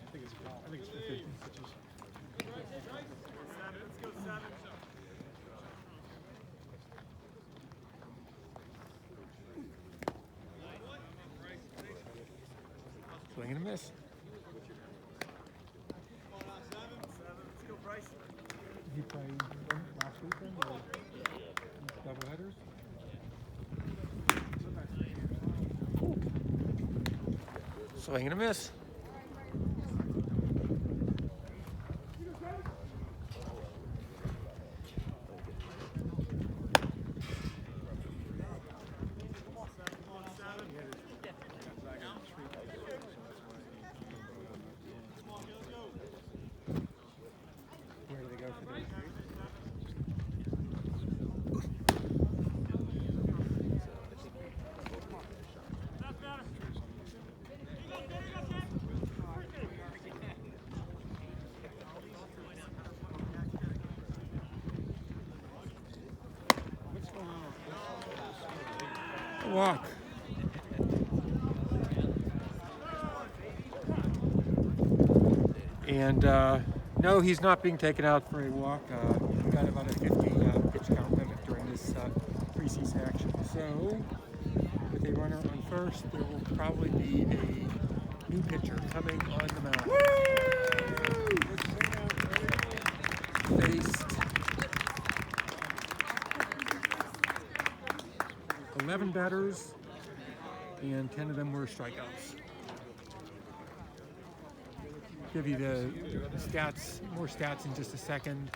Speaker 2: I think it's 50.
Speaker 1: Swing and a miss. Did he play last weekend or double headers? Swing and a miss.
Speaker 2: Where do they go for this? What's going on with this?
Speaker 1: Walk. And no, he's not being taken out for a walk. We got about a 50 pitch count limit during this preseason action. So, with a runner on first, there will probably be a new pitcher coming on the mound. Faced 11 batters, and 10 of them were strikeouts. Give you the stats, more stats in just a second.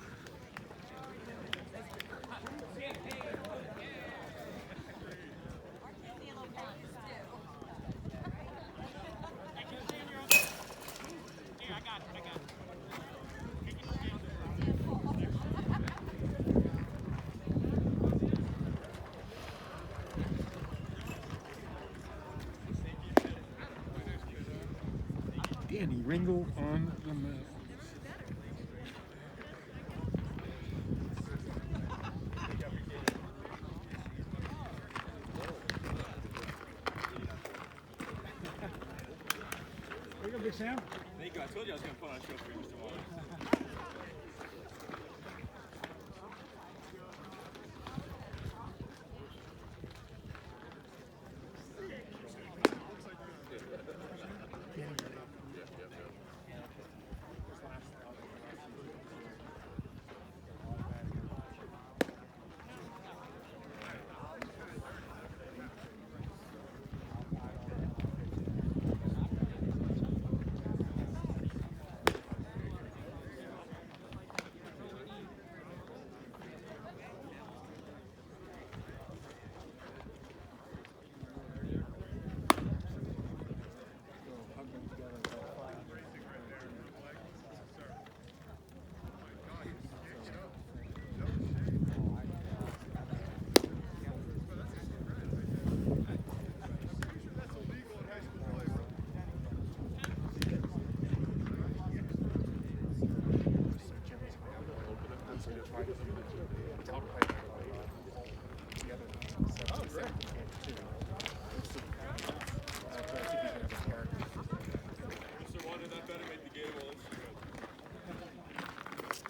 Speaker 1: Danny Ringle on the mound.
Speaker 2: There you go, Big Sam.
Speaker 7: Thank you. I told you I was going to put on a show for you tomorrow.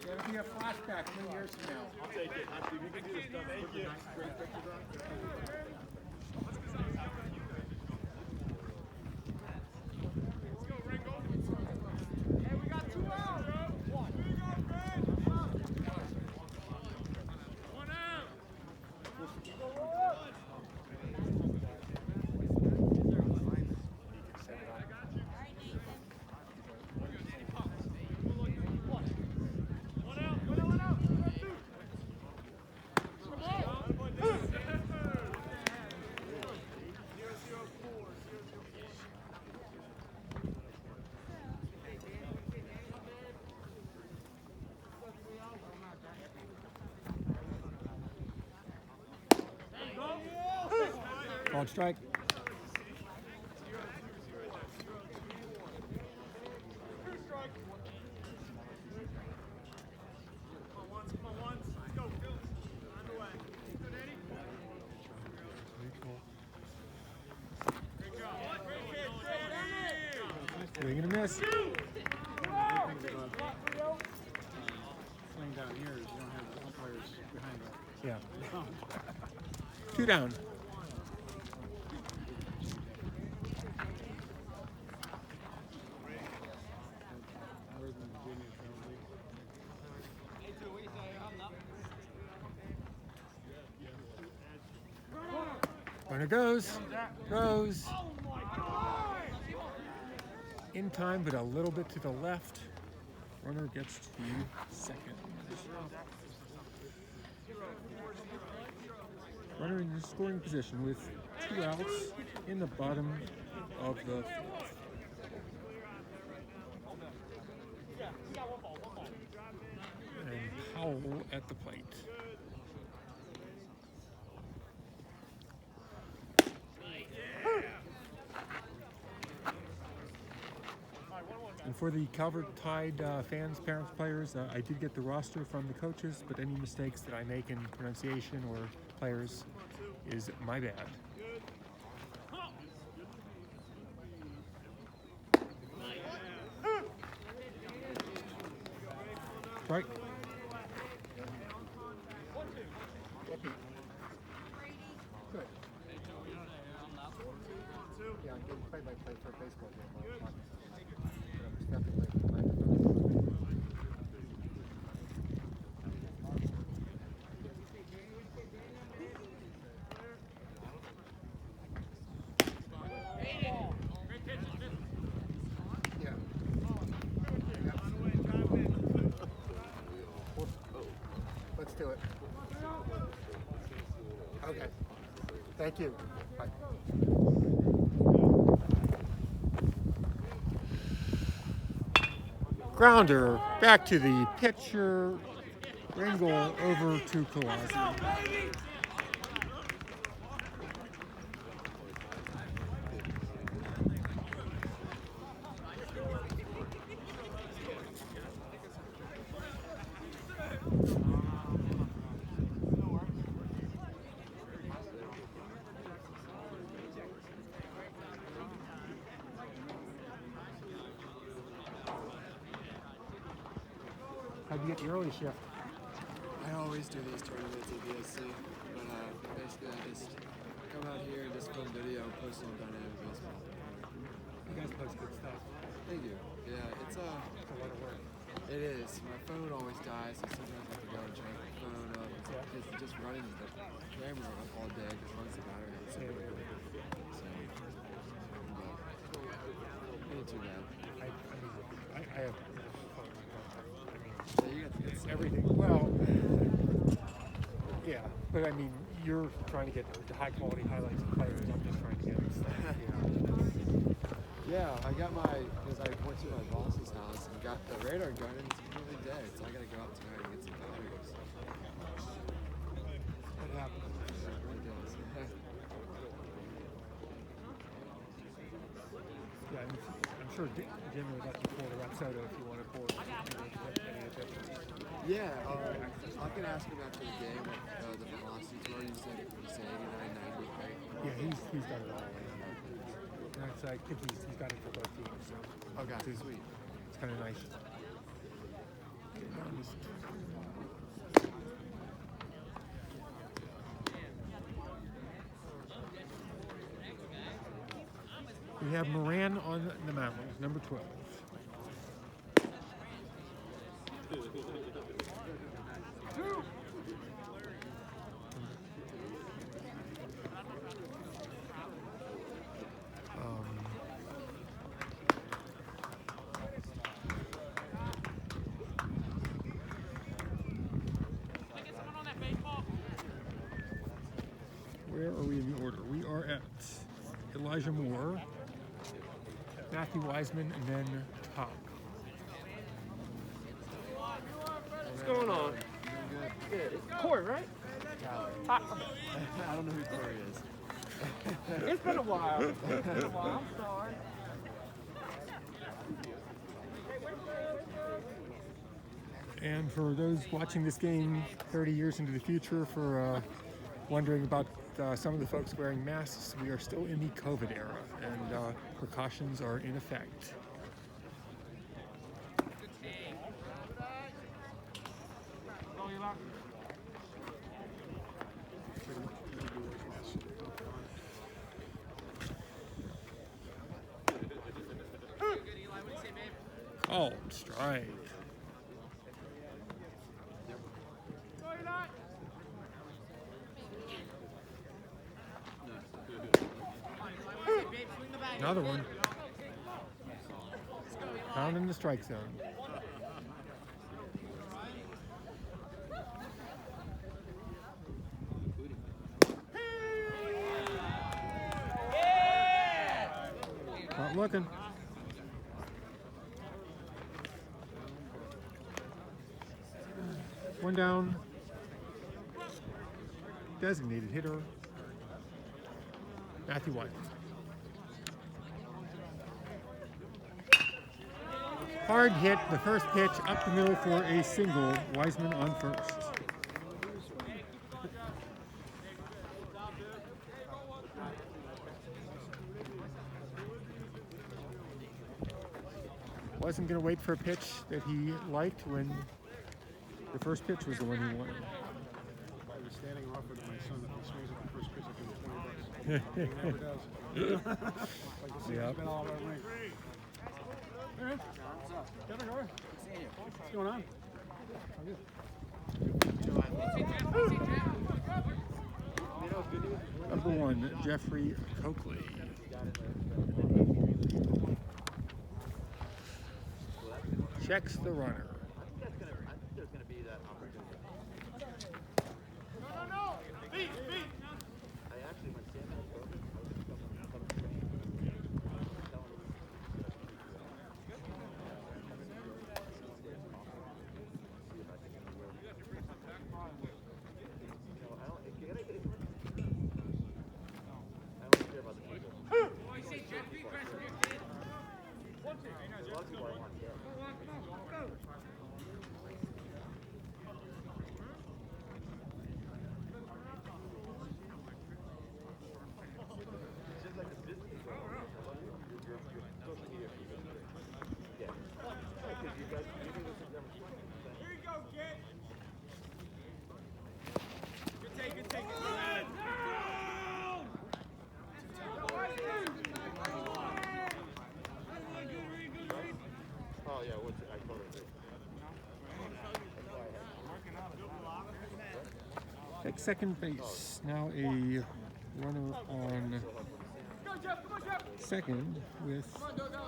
Speaker 2: That'll be a flashback 2 years from now.
Speaker 7: I'll take it. We can do this stuff. Thank you.
Speaker 2: Great pictures on.
Speaker 1: Called strike. Swing and a miss.
Speaker 2: Swing down here is you don't have the umpires behind that.
Speaker 1: Yeah. 2 down. Runner goes. in time, but a little bit to the left. Runner gets to second. Runner in the scoring position with 2 outs in the bottom of the 4th. And Powell at the plate. And for the Calvert Tide fans, parents, players, I did get the roster from the coaches, but any mistakes that I make in pronunciation or players is my bad. Right.
Speaker 2: Good. Yeah, I'm getting play-by-play for a baseball game. But I'm stepping away from the microphone. Yeah. Let's do it. Okay. Thank you. Bye.
Speaker 1: Grounder back to the pitcher. Ringle over to Kawase. How'd you get the early shift?
Speaker 8: I always do these tournaments at BSC, but basically I just come out here and just film video, post on Dynamic Baseball.
Speaker 1: You guys post good stuff.
Speaker 8: Thank you. Yeah, it's
Speaker 1: It's a lot of work.
Speaker 8: it is. My phone always dies, so sometimes I have to go and check my phone up. It's just running the camera all day just runs the battery. It's so, but ain't too bad.
Speaker 1: I have phones.
Speaker 8: Yeah, you got the good stuff.
Speaker 1: Everything. Well, yeah, but I mean, you're trying to get the high quality highlights of players. I'm just trying to get stuff.
Speaker 8: Yeah, I got because I went to my boss's house and got the radar gun and it's completely dead, so I gotta go out tonight and get some batteries.
Speaker 1: What happens?
Speaker 8: Yeah, it really does.
Speaker 1: Yeah, I'm sure Jim would let you pour the Rapsodo if you want to pour any of the
Speaker 8: Yeah, I can ask him after the game what the velocities were. You said 89, 90, right?
Speaker 1: Yeah, he's done it all. And that's, I think he's got it for both teams. So
Speaker 8: Okay,
Speaker 1: it's,
Speaker 8: sweet.
Speaker 1: it's kind of nice. We have Moran on the mound, number 12. Where are we in the order? We are at Elijah Moore, Matthew Wiseman, and then Top.
Speaker 6: What's going on? Good. It's Corey, right?
Speaker 8: I don't know who Corey is.
Speaker 6: It's been a while. It's been a while. I'm sorry.
Speaker 1: And for those watching this game 30 years into the future, for wondering about some of the folks wearing masks, we are still in the COVID era, and precautions are in effect. Called strike. Another one. Found in the strike zone. Not looking. One down. Designated hitter, Matthew Wiseman. Hard hit, the first pitch up the middle for a single. Wiseman on first. Wasn't going to wait for a pitch that he liked when the first pitch was the one he wanted.
Speaker 2: I was standing off with my son that he swings at the first pitch, I give him $20. He never does. Like you see,
Speaker 1: Yep.
Speaker 2: he's been all over me. Hey, Kevin, how are you? What's going on?
Speaker 1: Number one, Jeffrey Coakley. Checks the runner.
Speaker 4: I think there's gonna be that opportunity.
Speaker 7: No! Feet!
Speaker 4: I actually, when Sam was broken, I was coming Oh yeah, I totally agree.
Speaker 1: Take second base. Now a runner on second with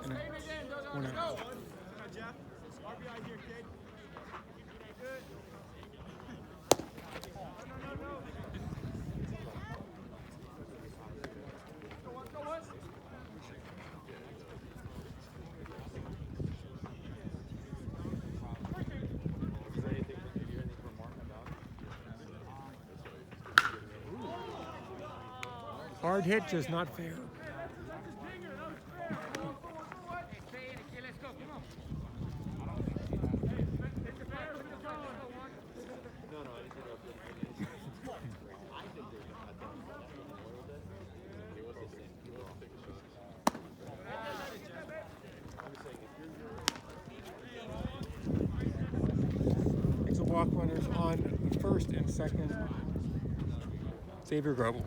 Speaker 1: an out. 1 out. Hard hit, just not fair. Takes a walk, runners on first and second. Xavier Grobel.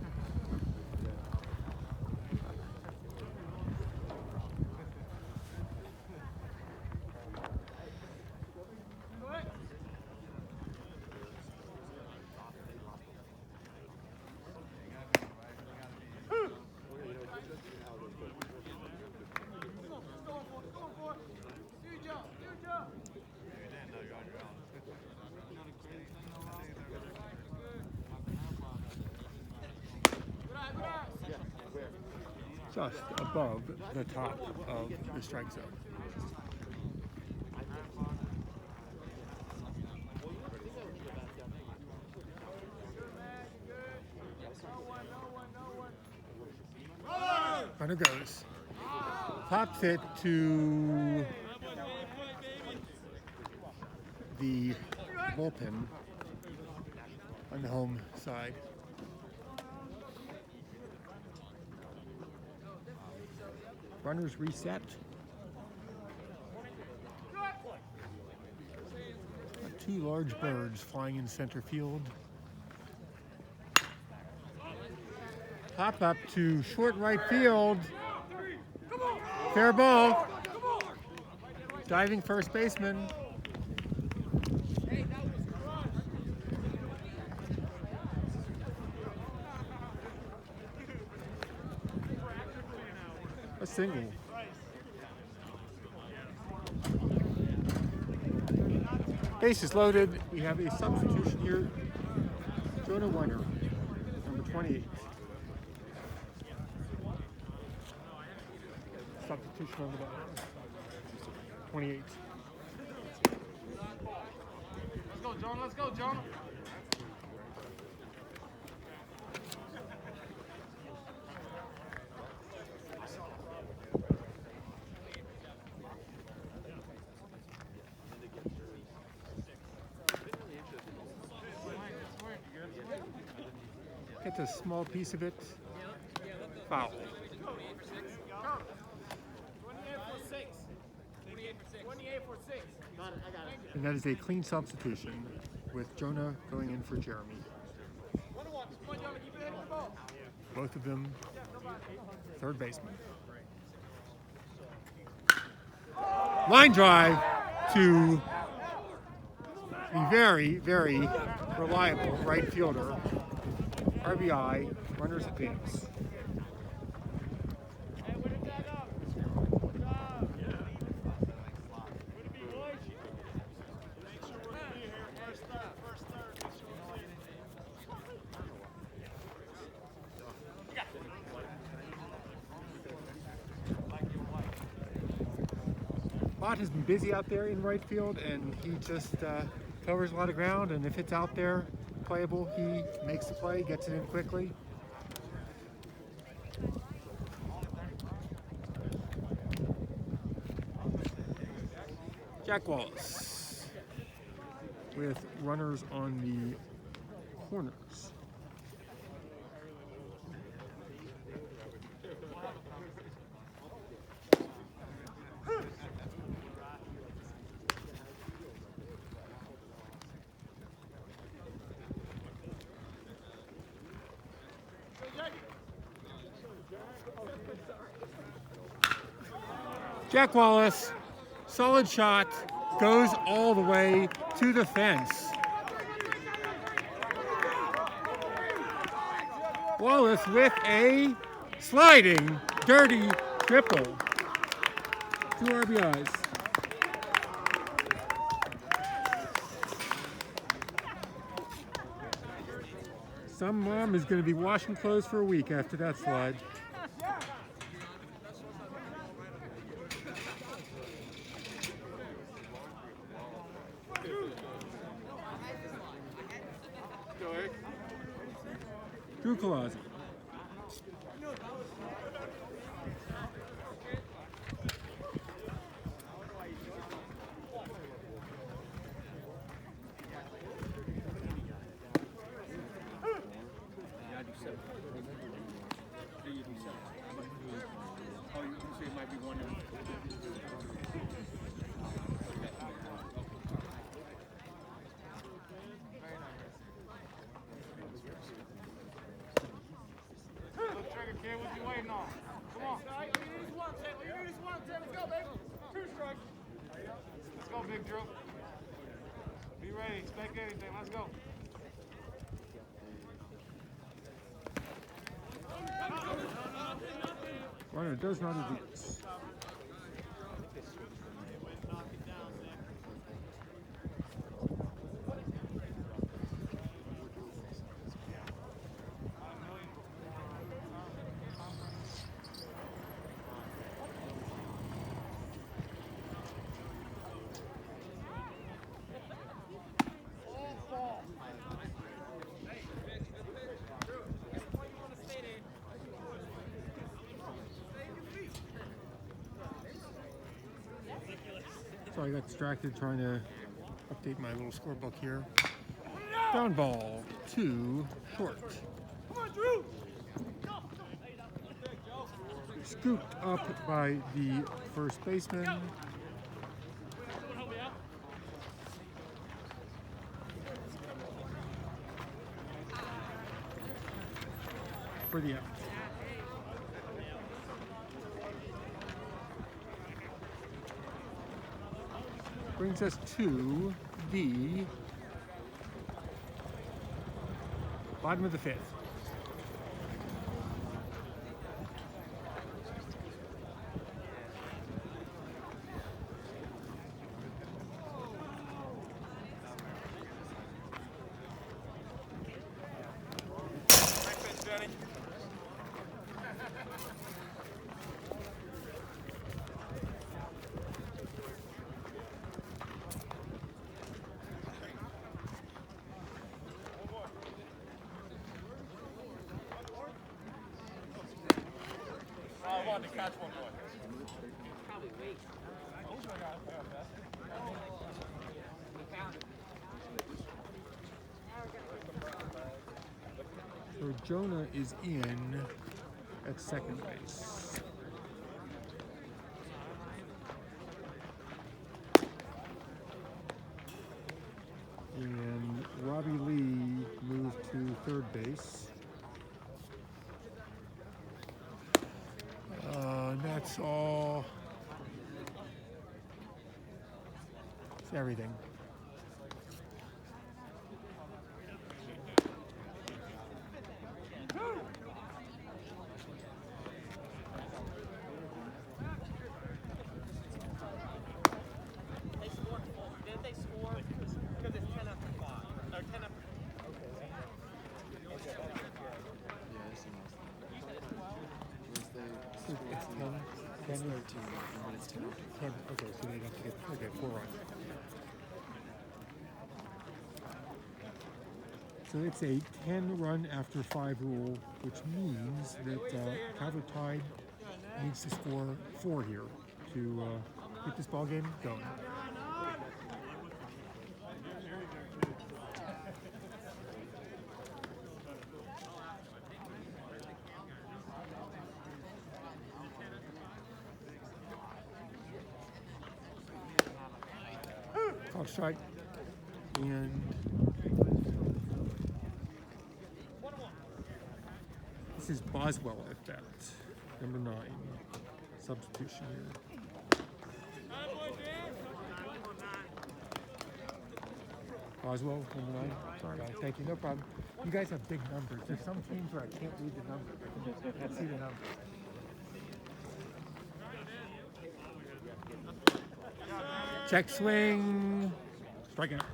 Speaker 1: Just above the top of the strike zone. Runner goes. Pops it to the bullpen on the home side. Runners reset. Two large birds flying in center field. Pop up to short right field. Fair ball. Diving first baseman. A single. Bases loaded. We have a substitution here. Jonah Weiner, number 28. Substitution on the ball. 28.
Speaker 7: Let's go, Jonah. Let's go, Jonah.
Speaker 1: Gets a small piece of it. Foul.
Speaker 7: 28 for 6.
Speaker 1: And that is a clean substitution with Jonah going in for Jeremy. Both of them third baseman. Line drive to the very, very reliable right fielder. RBI, runners advance. Bott has been busy out there in right field, and he just covers a lot of ground, and if it's out there playable, he makes the play, gets it in quickly. Jack Wallace with runners on the corners. Jack Wallace, solid shot, goes all the way to the fence. Wallace with a sliding, dirty triple. 2 RBIs. Some mom is going to be washing clothes for a week after that slide. Drew Colazzi.
Speaker 7: Let's go, Big Drew. Be ready. Expect anything. Let's go.
Speaker 1: Runner does not advance. So I got distracted trying to update my little scorebook here. Ground ball, 2 short. Scooped up by the first baseman. For the out. Brings us to the bottom of the 5th.
Speaker 7: I wanted to catch one more.
Speaker 1: So Jonah is in at second base. And Robbie Lee moved to third base. That's all. It's everything.
Speaker 7: Did they score? Because it's 10 after 5. Or 10 after.
Speaker 8: Yeah, this is nice.
Speaker 1: It's 10.
Speaker 8: It's 13, and then it's 10 after
Speaker 1: 10. Okay, so they have to get 4 runs. So it's a 10-run after 5 rule, which means that Calvert Tide needs to score 4 here to get this ball game going. Called strike, and this is Boswell at bat, number 9, substitution here. Boswell, number 9. Sorry, guys. Thank you. No problem. You guys have big numbers. There's some teams where I can't read the numbers. I can see the numbers. Check swing. Strike out.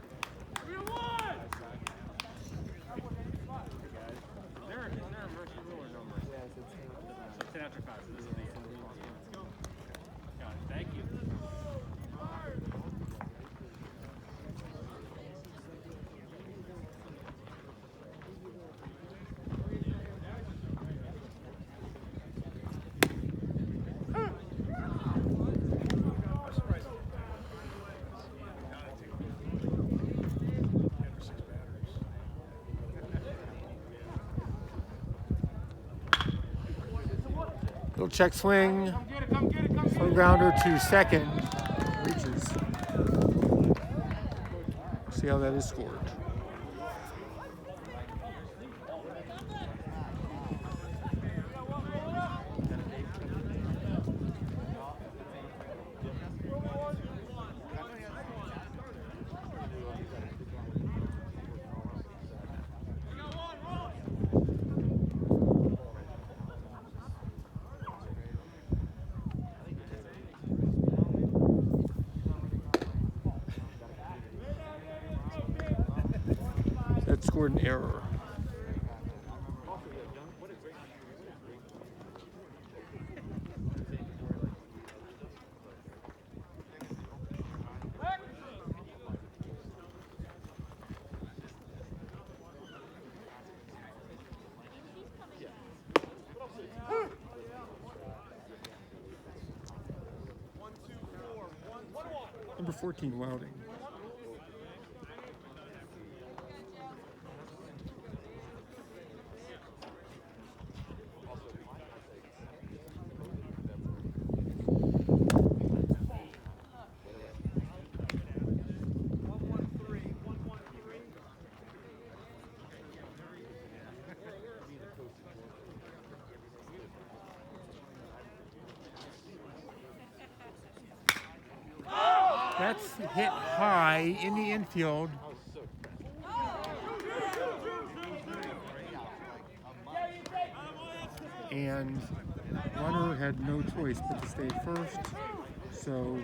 Speaker 1: Little check swing, slow grounder to second, reaches. See how that is scored. That scored an error. Number 14, Wilding. That's hit high in the infield. And runner had no choice but to stay first. So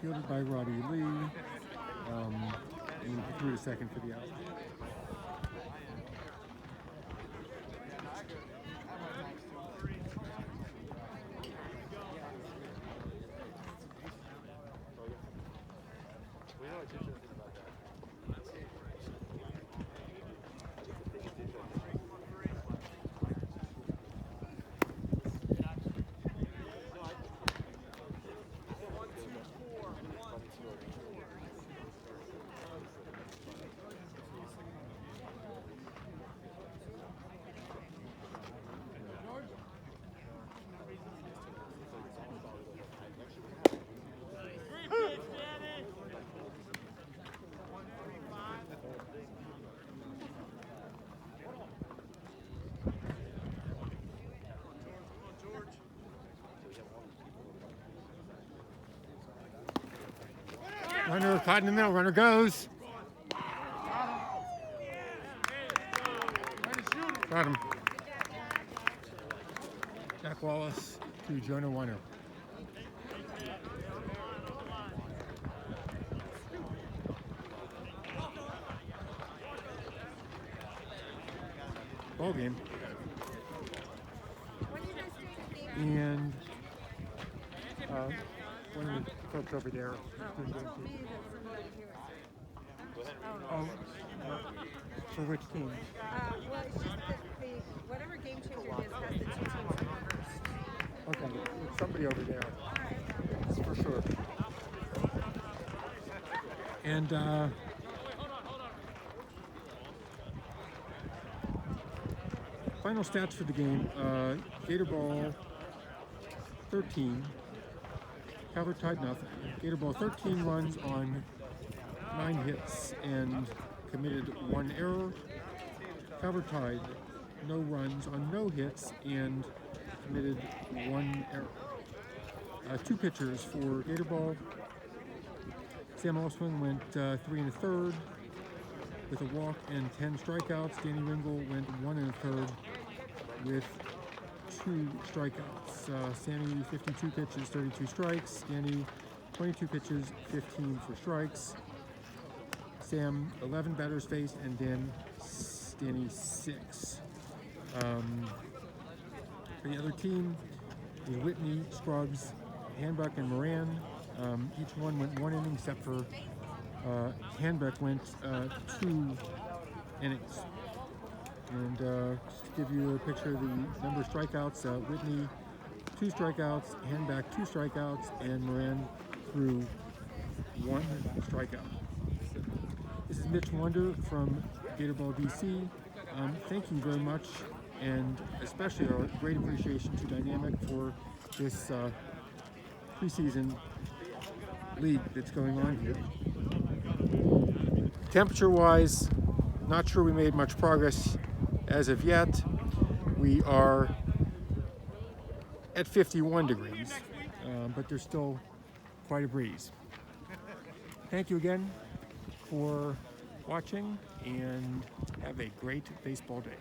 Speaker 1: fielded by Robbie Lee. And through to second for the out. Runner caught in the middle. Runner goes. Got him. Jack Wallace to Jonah Warner. Ball game. And one of the folks over there. Oh, for which team?
Speaker 9: Well, it's just that whatever game changer it is has the two teams reversed.
Speaker 1: Okay, it's somebody over there. That's for sure. And final stats for the game: Gatorball 13, Calvert tied nothing. Gatorball 13 runs on 9 hits and committed 1 error. Calvert tied no runs on no hits and committed 1 error. 2 pitchers for Gatorball. Sam Allswing went 3 1/3 with a walk and 10 strikeouts. Danny Ringle went 1 1/3 with 2 strikeouts. Sammy 52 pitches, 32 strikes. Danny 22 pitches, 15 for strikes. Sam 11 batters faced, and Danny 6. For the other team, the Whitney, Scruggs, Hanbuck, and Moran. Each one went 1 inning, except for Hanbuck went 2 innings. And just to give you a picture of the number of strikeouts, Whitney 2 strikeouts, Hanbuck 2 strikeouts, and Moran threw 1 strikeout. This is Mitch Wonder from Gatorball DC. Thank you very much, and especially our great appreciation to Dynamic for this preseason league that's going on here. Temperature-wise, not sure we made much progress as of yet. We are at 51 degrees, but there's still quite a breeze. Thank you again for watching, and have a great baseball day.